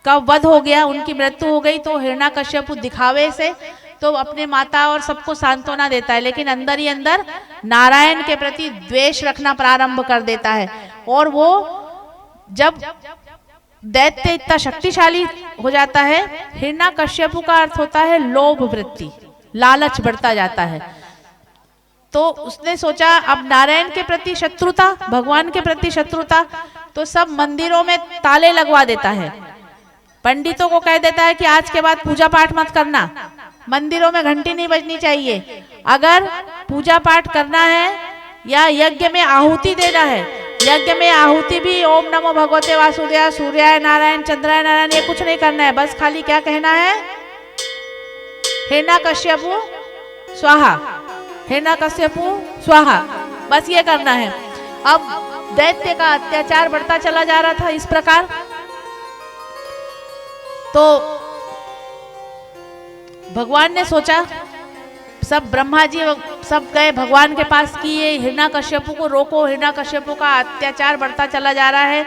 [SPEAKER 2] का वध हो गया, उनकी मृत्यु हो गई, तो हिरण्यकश्यपु दिखावे से तो अपने माता और सबको सांत्वना देता है, लेकिन अंदर ही अंदर नारायण के प्रति द्वेष रखना प्रारंभ कर देता है। और वो जब दैत्य इतना शक्तिशाली हो जाता है, हिरण्यकश्यपु का अर्थ होता है लोभ वृत्ति, लालच बढ़ता जाता है। तो उसने सोचा अब नारायण के प्रति शत्रुता, भगवान के प्रति शत्रुता, तो सब मंदिरों में ताले लगवा देता है। पंडितों को कह देता है कि आज के बाद पूजा पाठ मत करना, मंदिरों में घंटी नहीं बजनी चाहिए। अगर पूजा पाठ करना है या यज्ञ में आहुति देना है, यज्ञ में आहुति भी ओम नमो भगवते वासुदेवाय सूर्याय नारायण चंद्राय नारायण, ये कुछ नहीं करना है। बस खाली क्या कहना है, हिरण्यकश्यपु स्वाहा, हिरण्यकश्यपु स्वाहा, बस ये करना है। अब दैत्य का अत्याचार बढ़ता चला जा रहा था इस प्रकार। तो भगवान ने सोचा, सब ब्रह्मा जी सब गए भगवान के पास कि ये हिरण्यकश्यपु को रोको, हिरण्यकश्यपु का अत्याचार बढ़ता चला जा रहा है।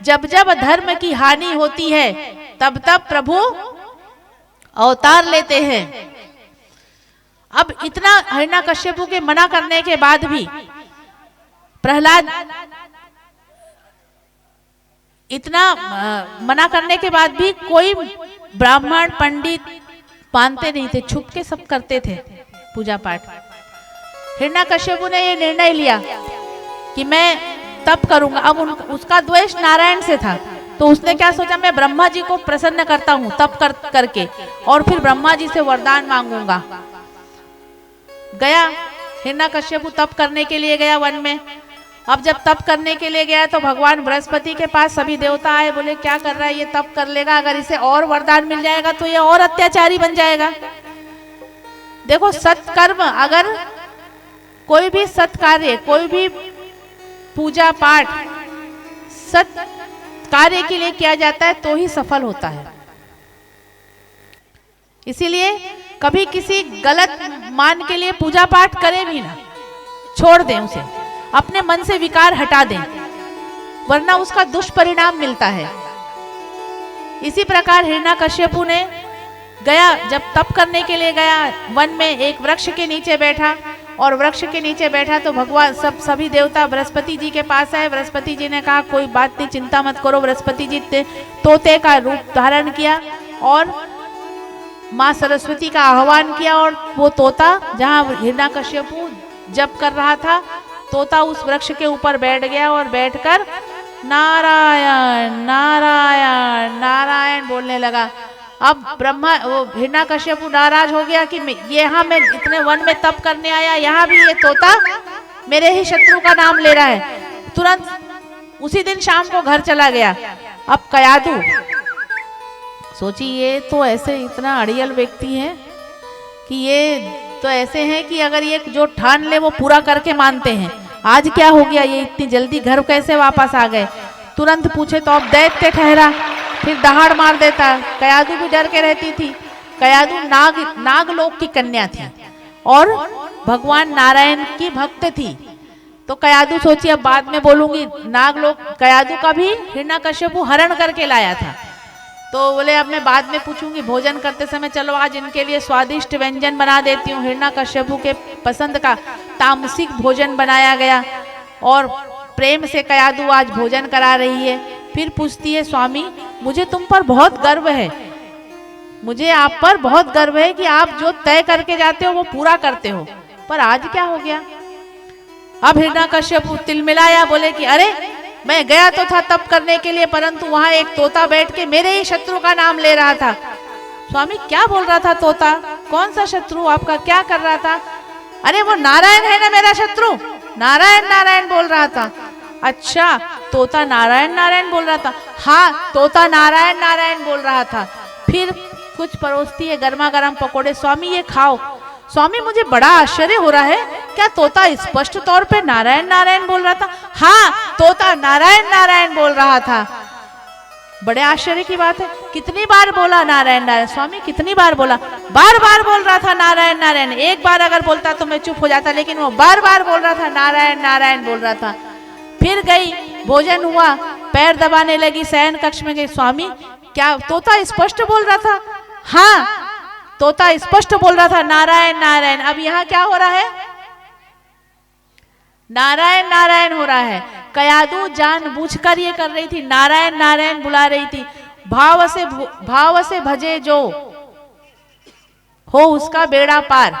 [SPEAKER 2] जब जब धर्म की हानि होती है तब तब प्रभु अवतार लेते हैं। अब इतना हिरण्यकश्यपु के मना करने के बाद भी प्रहलाद, इतना मना करने के बाद भी कोई ब्राह्मण पंडित मानते नहीं थे, छुप के सब करते थे पूजा पाठ। हिरण्यकश्यपु ने ये निर्णय लिया कि मैं तप करूंगा। अब उसका द्वेष नारायण से था, तो उसने क्या सोचा, मैं ब्रह्मा जी को प्रसन्न करता हूँ तप करके, और फिर ब्रह्मा जी से वरदान मांगूंगा। गया हिरण्यकश्यपु तप करने के लिए गया वन में। अब जब तप करने के लिए गया तो भगवान बृहस्पति के पास सभी देवता आए, बोले क्या कर रहा है ये, तप कर लेगा, अगर इसे और वरदान मिल जाएगा तो ये और अत्याचारी बन जाएगा। देखो सत्कर्म, अगर कोई भी सत्कार्य, कोई भी पूजा पाठ सत कार्य के लिए किया जाता है तो ही सफल होता है। इसीलिए कभी किसी गलत मान के लिए पूजा पाठ करें भी ना, छोड़ दें उसे, अपने मन से विकार हटा दें, वरना उसका दुष्परिणाम मिलता है। इसी प्रकार हिरण्यकश्यपु ने गया, जब तप करने के लिए गया वन में, एक वृक्ष के नीचे बैठा, और वृक्ष के नीचे बैठा तो भगवान सभी देवता बृहस्पति जी के पास आए। बृहस्पति जी ने कहा कोई बात नहीं, चिंता मत करो। बृहस्पति जी ने तोते का रूप धारण किया और माँ सरस्वती का आह्वान किया, और वो तोता जहाँ हिरण्यकश्यपु जप कर रहा था, तोता उस वृक्ष के ऊपर बैठ गया और बैठकर नारायण नारायण नारायण बोलने लगा। अब हिरण्यकश्यपु नाराज हो गया कि यहाँ मैं इतने वन में तप करने आया, यहाँ भी ये तोता मेरे ही शत्रु का नाम ले रहा है। तुरंत उसी दिन शाम को घर चला गया। अब कयादू सोची ये तो ऐसे इतना अड़ियल व्यक्ति है कि ये तो ऐसे हैं कि अगर ये जो ठान ले वो पूरा करके मानते हैं। आज क्या हो गया, ये इतनी जल्दी घर कैसे वापस आ गए। तुरंत पूछे तो अब दैत्य ठहरा, फिर दहाड़ मार देता। कयादू भी डर के रहती थी। कयादू नागलोक की कन्या थी और भगवान नारायण की भक्त थी। तो कयादू सोची अब बाद में बोलूंगी। नागलोक कयादू का भी हिरण्यकश्यपु हरण करके लाया था, तो बोले अब मैं बाद में पूछूंगी, भोजन करते समय चलो आज इनके लिए स्वादिष्ट व्यंजन बना देती हूँ। हिरण्यकश्यपु के पसंद का तामसिक भोजन बनाया गया और प्रेम से कयादू आज भोजन करा रही है। फिर पूछती है स्वामी मुझे तुम पर बहुत गर्व है, मुझे आप पर बहुत गर्व है कि आप जो तय करके जाते हो वो पूरा करते हो, पर आज क्या हो गया। अब हिरण्यकश्यपु तिलमिलाया, बोले कि अरे मैं गया तो था तप करने के लिए, परंतु वहां एक तोता बैठ के मेरे ही शत्रु का नाम ले रहा था। स्वामी क्या बोल रहा था तोता, कौन सा शत्रु आपका, क्या कर रहा था। अरे वो नारायण है ना मेरा शत्रु, नारायण नारायण बोल रहा था। अच्छा तोता नारायण नारायण बोल रहा था। हाँ तोता नारायण नारायण बोल रहा था। फिर कुछ परोसती है गर्मा गर्म पकोड़े, स्वामी ये खाओ। स्वामी मुझे बड़ा आश्चर्य हो रहा है, क्या तोता स्पष्ट तौर पे नारायण नारायण बोल रहा था? हाँ, तोता नारायण नारायण बोल रहा था। बड़े आश्चर्य की बात है, कितनी बार बोला नारायण नारायण? स्वामी कितनी बार बोला? बार बार बोल रहा था नारायण नारायण। एक बार अगर बोलता तो मैं चुप हो जाता, लेकिन वो बार बार बोल रहा था नारायण नारायण बोल रहा था। फिर गई, भोजन हुआ, पैर दबाने लगी, शयन कक्ष में गई। स्वामी क्या तोता स्पष्ट बोल रहा था? हाँ, तोता स्पष्ट बोल रहा था नारायण नारायण। अब यहाँ क्या हो रहा है? नारायण नारायण हो रहा है। कयादू जानबूझकर ये कर रही थी, नारायण नारायण बुला रही थी। भाव से भजे जो हो उसका बेड़ा पार,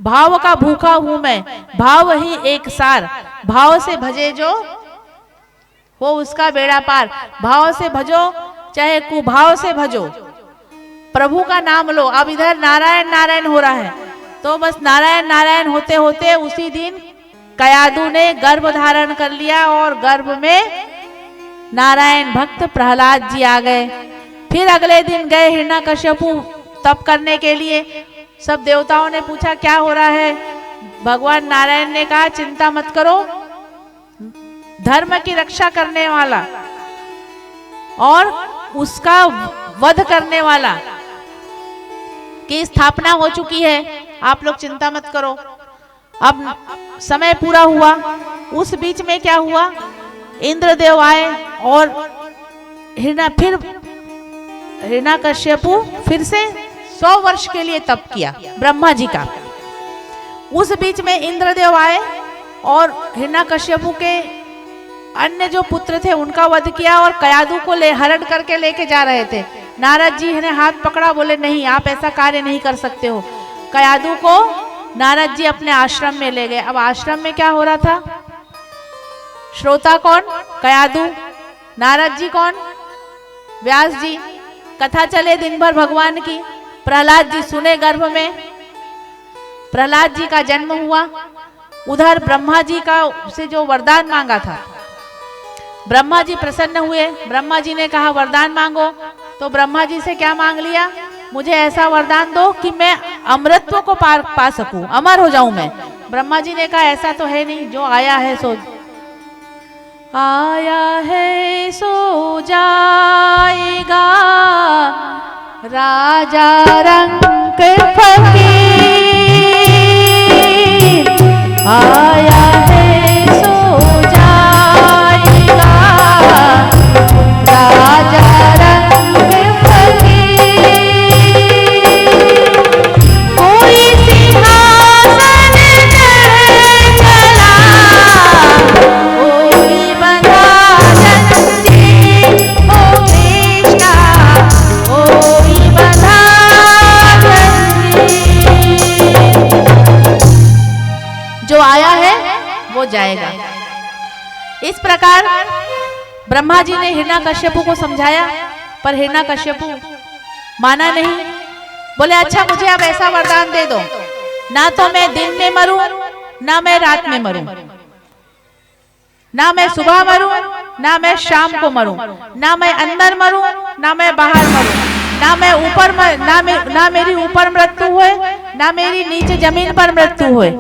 [SPEAKER 2] भाव का भूखा हूं मैं, भाव ही एक सार, भाव से भजे जो हो उसका बेड़ा पार। भाव से भजो चाहे कुभाव से भजो, प्रभु का नाम लो। अब इधर नारायण नारायण हो रहा है, तो बस नारायण नारायण होते होते उसी दिन कयादू ने गर्भ धारण कर लिया और गर्भ में नारायण भक्त प्रहलाद जी आ गए। फिर अगले दिन गए हिरण्यकश्यपु तप करने के लिए। सब देवताओं ने पूछा क्या हो रहा है? भगवान नारायण ने कहा चिंता मत करो, धर्म की रक्षा करने वाला और उसका वध करने वाला की स्थापना हो चुकी है, आप लोग चिंता मत करो। अब समय पूरा हुआ। उस बीच में क्या हुआ? इंद्रदेव आए और हिरण्यकश्यपु फिर से 100 वर्ष के लिए तप किया ब्रह्मा जी का। उस बीच में इंद्रदेव आए और हिरण्यकश्यपु के अन्य जो पुत्र थे उनका वध किया और कयादू को हरण करके लेके जा रहे थे। नारद जी ने हाथ पकड़ा, बोले नहीं, आप ऐसा कार्य नहीं कर सकते हो। कयादू को नारद जी अपने आश्रम में ले गए। अब आश्रम में क्या हो रहा था? श्रोता कौन? कयादू। नारद जी कौन? व्यास जी। कथा चले दिन भर भगवान की। प्रहलाद जी सुने गर्भ में, प्रहलाद जी का जन्म हुआ। उधर ब्रह्मा जी का से जो वरदान मांगा था, ब्रह्मा जी प्रसन्न हुए। ब्रह्मा जी ने कहा वरदान मांगो, तो ब्रह्मा जी से क्या मांग लिया? मुझे ऐसा वरदान दो कि मैं अमरत्व को पा सकूं, अमर हो जाऊं मैं। ब्रह्मा जी ने कहा ऐसा तो है नहीं, जो आया है सो आया है सो जाएगा, राजा रंग फकीर आया है सो जाएगा, राजा रंग फकीर। कोई सिंहासन चला, कोई बंधा जंजीर, ओ कृष्णा कोई बंधा जंजीर। जो आया है वो जाएगा। इस प्रकार ब्रह्मा जी ने हिरण्यकश्यपु को समझाया, पर हिरण्यकश्यपु माना नहीं। बोले अच्छा मुझे अब ऐसा वरदान दे दो, ना तो मैं दिन में मरूं, ना मैं रात में मरूं, ना मैं सुबह मरूं, ना मैं शाम को मरूं, ना मैं अंदर मरूं, ना मैं बाहर मरूं, ना मैं ऊपर ना मेरी ऊपर मृत्यु हुए, ना मेरी नीचे जमीन पर मृत्यु हुए,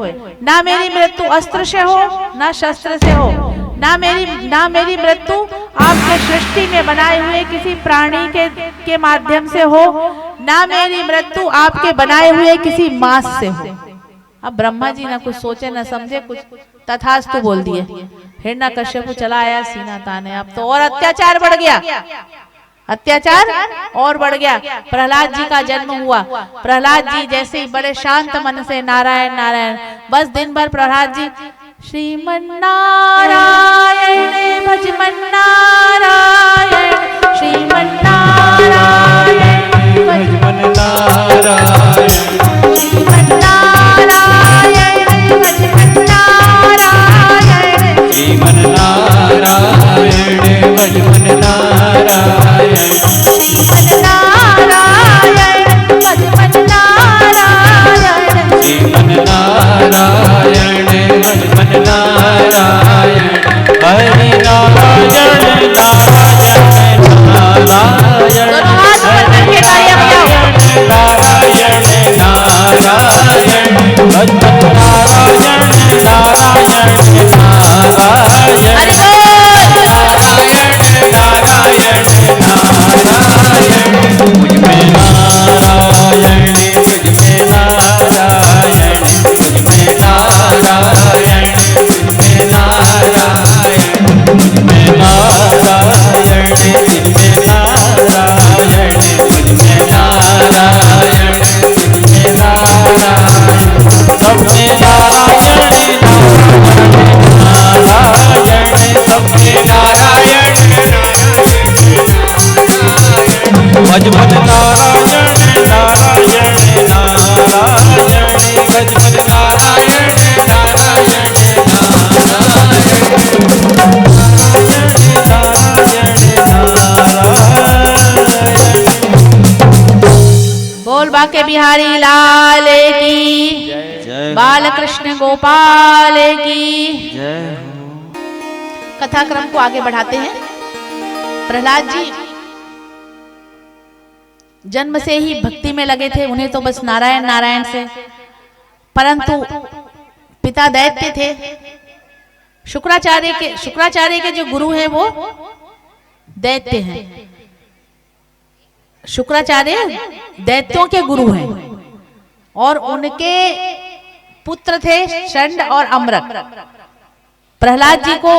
[SPEAKER 2] ना मेरी मृत्यु अस्त्र से हो, ना शस्त्र से हो, ना मेरी मृत्यु आपके सृष्टि में बनाए हुए किसी प्राणी के माध्यम से हो, ना मेरी मृत्यु आपके बनाए हुए किसी मांस से हो। अब ब्रह्मा जी ना कुछ सोचे न समझे, कुछ तथास्तु बोल दिए। हिरण्यकश्यपु चला आया सीना ताने। अब तो और अत्याचार बढ़ गया, अत्याचार और बढ़ गया। प्रहलाद जी का जन्म हुआ। प्रहलाद जी जैसे ही बड़े शांत मन से नारायण नारायण, बस दिन भर प्रहलाद जी श्रीमन नारायण भजमन नारायण, श्रीमन नारायण भजमन नारायण, श्रीमन नारायण भजमन नारायण,
[SPEAKER 3] श्रीमन नारायण भजमन नारायण,
[SPEAKER 2] श्रीमन नारायण भजमन नारायण,
[SPEAKER 3] श्रीमन नारायण भजमन नारायण, हरि नारायण नारायण नारायण, हरि
[SPEAKER 2] बाके बिहारी लाल की,
[SPEAKER 3] जय
[SPEAKER 2] बाल कृष्ण गोपाल की।
[SPEAKER 3] जय
[SPEAKER 2] कथाक्रम को आगे बढ़ाते हैं। प्रहलाद जी जन्म से ही भक्ति में लगे थे, उन्हें तो बस नारायण नारायण से, परंतु पिता दैत्य थे। शुक्राचार्य के जो गुरु हैं वो दैत्य हैं। शुक्राचार्य दैत्यों के गुरु हैं और उनके पुत्र थे षंड और अमरक। प्रहलाद जी को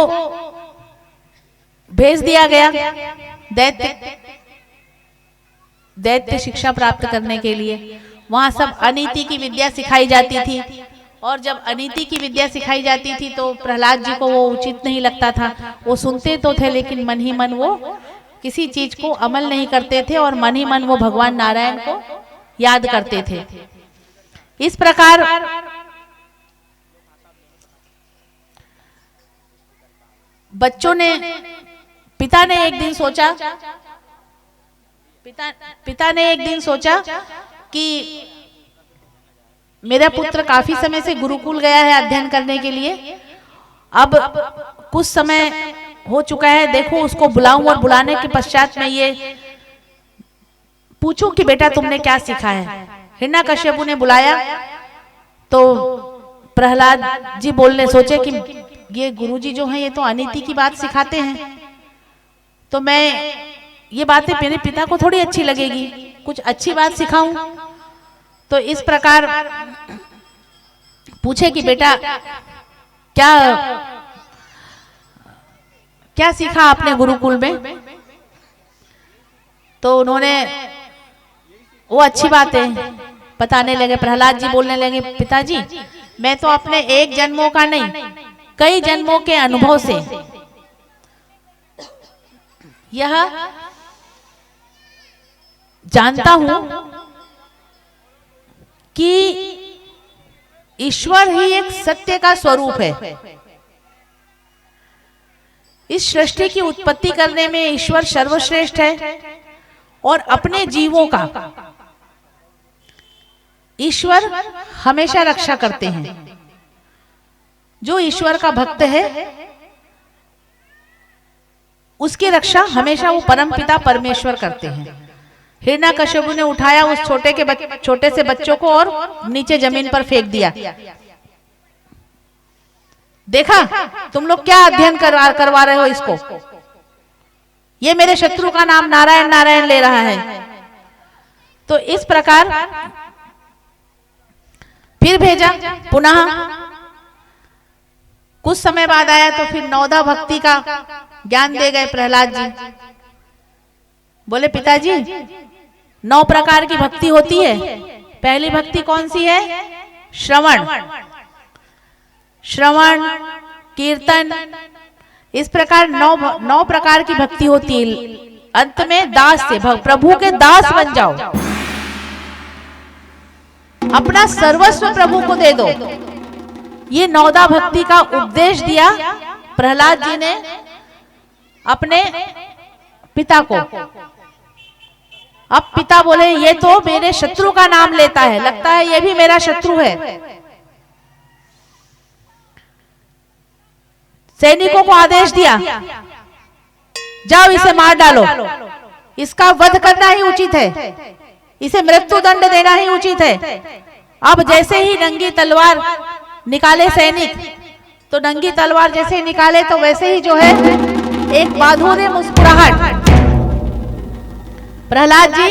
[SPEAKER 2] भेज दिया गया दैत्य शिक्षा प्राप्त करने के लिए। वहां सब अनीति की विद्या सिखाई जाती थी, और जब अनीति की विद्या सिखाई जाती थी तो प्रहलाद जी को वो उचित नहीं लगता था। वो सुनते तो थे लेकिन मन ही मन वो किसी चीज को अमल नहीं करते थे, और मन ही मन वो भगवान नारायण को याद करते थे। इस प्रकार बच्चों ने पिता ने एक दिन सोचा कि मेरा पुत्र काफी समय से गुरुकुल गया है अध्ययन करने के लिए, अब कुछ समय हो चुका है, देखो उसको बुलाऊं और बुलाने के पश्चात मैं ये पूछूं कि बेटा तुमने क्या सीखा है। हिरण्यकश्यपु ने बुलाया तो प्रहलाद जी बोलने सोचे कि ये गुरुजी जो हैं ये तो अनीति की बात सिखाते हैं, तो मैं ये बातें मेरे पिता को थोड़ी अच्छी लगेगी, कुछ अच्छी बात सिखाऊं। तो इस प्रकार पूछे कि बेटा क्या सीखा आपने गुरुकुल में। तो उन्होंने वो अच्छी बातें बताने लगे। प्रहलाद जी बोलने लगे, पिताजी मैं तो अपने एक जन्मों का नहीं कई जन्मों के अनुभव से यह जानता हूं कि ईश्वर ही एक सत्य का स्वरूप है। इस सृष्टि की उत्पत्ति करने में ईश्वर सर्वश्रेष्ठ है, और अपने जीवों का ईश्वर हमेशा रक्षा करते हैं। जो ईश्वर का भक्त है उसकी रक्षा हमेशा वो परमपिता परमेश्वर करते हैं। हिरण्यकश्यपु ने उठाया उस छोटे से बच्चों को और नीचे जमीन पर फेंक दिया। देखा तुम लोग क्या अध्ययन करवा रहे हो इसको, ये मेरे शत्रु का नाम नारायण नारायण ले रहा है। तो इस प्रकार फिर भेजा पुनः। कुछ समय बाद आया तो फिर नवधा भक्ति का ज्ञान दे गए प्रहलाद जी। बोले पिताजी 9 प्रकार की भक्ति होती है। पहली भक्ति कौन सी है? श्रवण कीर्तन, इस प्रकार 9 प्रकार की भक्ति होती है। अंत में दास से प्रभु के दास बन जाओ, अपना सर्वस्व प्रभु को दे दो। ये नवधा भक्ति का उपदेश दिया प्रहलाद जी ने अपने पिता को। अब पिता बोले ये तो मेरे शत्रु का नाम लेता है, लगता है ये भी मेरा शत्रु है। सैनिकों को आदेश दिया जाओ इसे मार डालो, इसका वध करना ही उचित है, इसे मृत्यु दंड देना ही उचित है। अब जैसे ही नंगी तलवार निकाले सैनिक, तो नंगी तलवार जैसे ही निकाले तो वैसे ही जो है एक माधुर्य मुस्कुराहट। प्रहलाद जी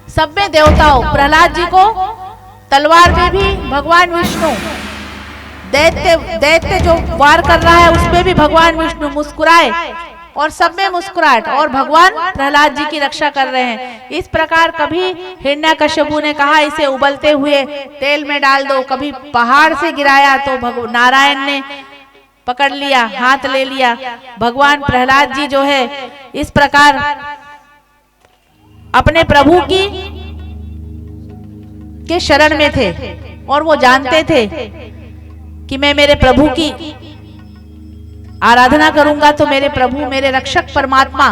[SPEAKER 2] सब में देवता हो, प्रहलाद जी को तलवार में भी भगवान विष्णु, दैत्य जो वार कर रहा है उसमें भी भगवान विष्णु मुस्कुराए, और सब में मुस्कुराहट, और भगवान प्रहलाद जी की रक्षा कर रहे हैं। इस प्रकार कभी हिरण्यकश्यपु ने कहा इसे उबलते हुए तेल में डाल दो, कभी पहाड़ से गिराया तो नारायण ने पकड़ लिया, हाथ ले लिया। भगवान प्रहलाद जी जो है इस प्रकार अपने प्रभु के शरण में थे, और वो जानते थे कि मैं मेरे प्रभु की आराधना करूंगा तो मेरे प्रभु, मेरे रक्षक परमात्मा,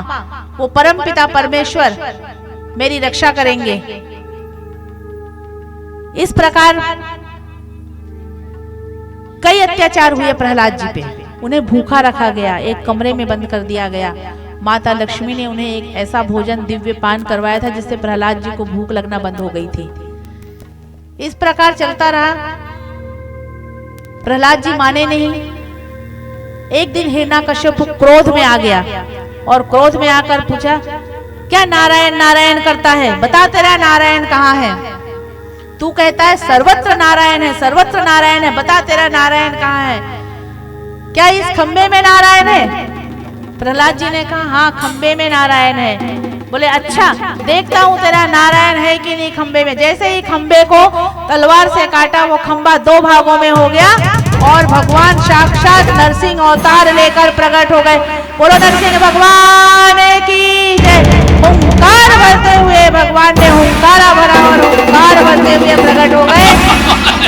[SPEAKER 2] वो परम पिता परमेश्वर मेरी रक्षा करेंगे। इस प्रकार कई अत्याचार हुए प्रहलाद जी पे। उन्हें भूखा रखा गया, एक कमरे में बंद कर दिया गया। माता लक्ष्मी ने उन्हें एक ऐसा भोजन दिव्य पान करवाया था जिससे प्रहलाद जी को भूख लगना बंद हो गई थी। इस प्रकार चलता रहा। प्रहलाद जी माने नहीं। एक दिन हिरण्यकश्यप क्रोध में आ गया और क्रोध में आकर पूछा, क्या नारायण नारायण करता है? बता तेरा नारायण कहाँ है? तू कहता है सर्वत्र नारायण है, सर्वत्र नारायण है, बता तेरा नारायण कहाँ है? क्या इस खंबे में नारायण है? प्रहलाद जी ने कहा, हाँ खंबे में नारायण है। बोले अच्छा, देखता हूँ तेरा नारायण है कि नहीं खंबे में। जैसे ही खंबे को तलवार से काटा, वो खंबा 2 भागों में हो गया और भगवान साक्षात नरसिंह अवतार लेकर प्रकट हो गए। बोलो नरसिंह भगवान की जय। हुंकार भरते हुए भगवान ने हुंकारा भरा और हुंकार भरते हुए प्रकट हो गए।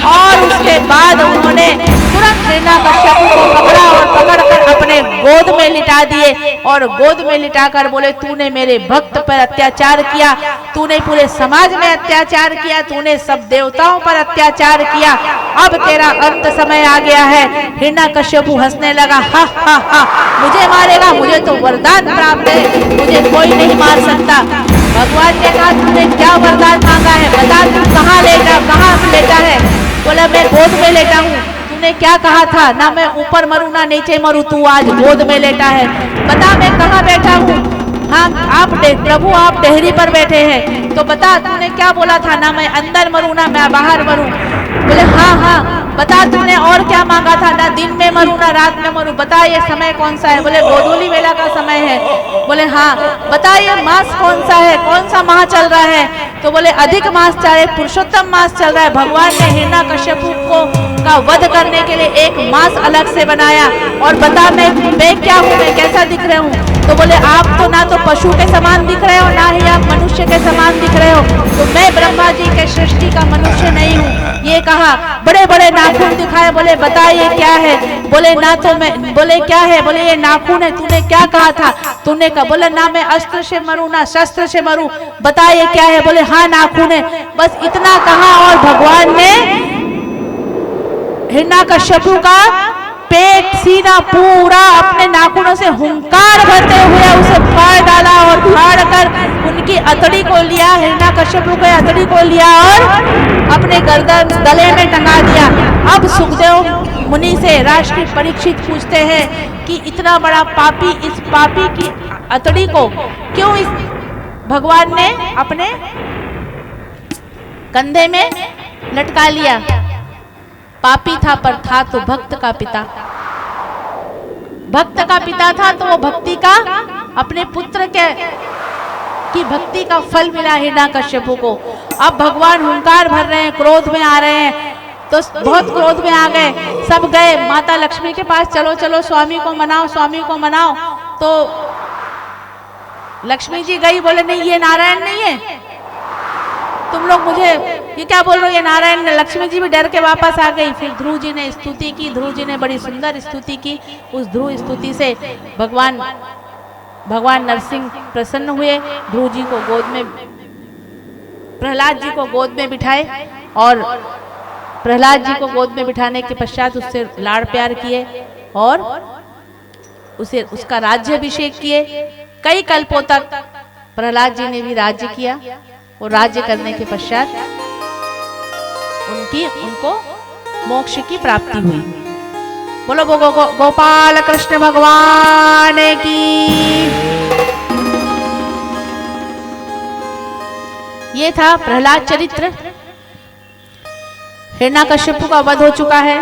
[SPEAKER 2] और उसके बाद उन्होंने तुरंत हिरण्यकश्यप को पकड़ा और पकड़कर अपने गोद में लिटा दिए और गोद में लिटाकर बोले, तूने मेरे भक्त पर अत्याचार किया, तूने पूरे समाज में अत्याचार किया, तूने सब देवताओं पर अत्याचार किया, अब तेरा अंत समय आ गया है। हिरण्यकश्यप हंसने लगा, हा हा हा, मुझे मारेगा? मुझे तो वरदान प्राप्त है, मुझे कोई नहीं मार सकता। भगवान ने कहा, तूने क्या वरदान मांगा है? बता, तू कहाँ लेटा है? बोला, मैं गोद में लेटा हूँ। तूने क्या कहा था? ना मैं ऊपर मरूं ना नीचे मरूं, तू आज गोद में लेटा है। बता मैं कहाँ बैठा हूँ? हाँ प्रभु आप डेहरी पर बैठे हैं। तो बता तूने क्या बोला था? ना मैं अंदर मरूं ना मैं बाहर मरूं। बोले हाँ, बता तूने और क्या मांगा था? ना दिन में मरूं ना रात में मरूं। बता ये समय कौन सा है? बोले गोधूली वेला का समय है। बोले हाँ। बता ये मास कौन सा है? कौन सा माह चल रहा है? तो बोले अधिक मास चल रहा है, पुरुषोत्तम मास चल रहा है। भगवान ने हिरण्यकश्यप को का वध करने के लिए एक मास अलग से बनाया। और बता मैं क्या हूँ, मैं कैसा दिख रहा हूँ? तो बोले आप तो ना तो पशु के समान दिख रहे हो, ना ही आप मनुष्य के समान दिख रहे हो। तो मैं ब्रह्मा जी के सृष्टि का मनुष्य नहीं हूँ। ये कहा, बड़े बड़े नाखून दिखाए। बोले बता ये क्या है? बोले ना तो मैं, बोले क्या है? बोले ये नाखून है। तूने क्या कहा था? तूने कहा, बोले ना मैं अस्त्र से मरूं ना शस्त्र से मरूं। बता ये क्या है? बोले हाँ नाखून है। बस इतना कहा और भगवान ने हिरण्यकश्यप का पेट सीना पूरा अपने नाखूनों से हुंकार भरते हुए उसे फाड़ डाला और फाड़ कर उनकी अतड़ी को लिया, हिरण्यकश्यप के अतड़ी को लिया और अपने गर्दन गले में टंगा दिया। अब सुखदेव मुनि से राष्ट्र परीक्षित पूछते हैं कि इतना बड़ा पापी, इस पापी की अतड़ी को क्यों इस भगवान ने अपने कंधे में लटका लिया? पापी था पर था तो भक्त का पिता। भक्त का पिता था तो वो भक्ति का, अपने पुत्र के की भक्ति का फल मिला हिरण्यकश्यप को। अब भगवान हुंकार भर रहे हैं, क्रोध में आ रहे हैं, तो बहुत क्रोध में आ गए। सब गए माता लक्ष्मी के पास, चलो चलो स्वामी को मनाओ, स्वामी को मनाओ। तो लक्ष्मी जी गई, बोले नहीं ये नारायण नहीं है, तुम लोग मुझे ये क्या बोल रहे हो, ये नारायण। लक्ष्मी जी भी डर के वापस आ गई। फिर ध्रुव जी ने स्तुति की, ध्रुव जी ने बड़ी सुंदर स्तुति की। उस ध्रुव स्तुति से भगवान नरसिंह प्रसन्न हुए। ध्रुव जी को गोद में, प्रहलाद जी को गोद में बिठाए और प्रहलाद जी को गोद में बिठाने के पश्चात उससे लाड़ प्यार किए और उसे उसका राज्याभिषेक किए। कई कल्पों तक प्रहलाद जी ने भी राज्य किया और राज्य करने के पश्चात उनको मोक्ष की प्राप्ति हुई। बोलो गोपाल कृष्ण भगवान की। ये था प्रहलाद चरित्र। हिरण्यकश्यप का वध हो चुका है।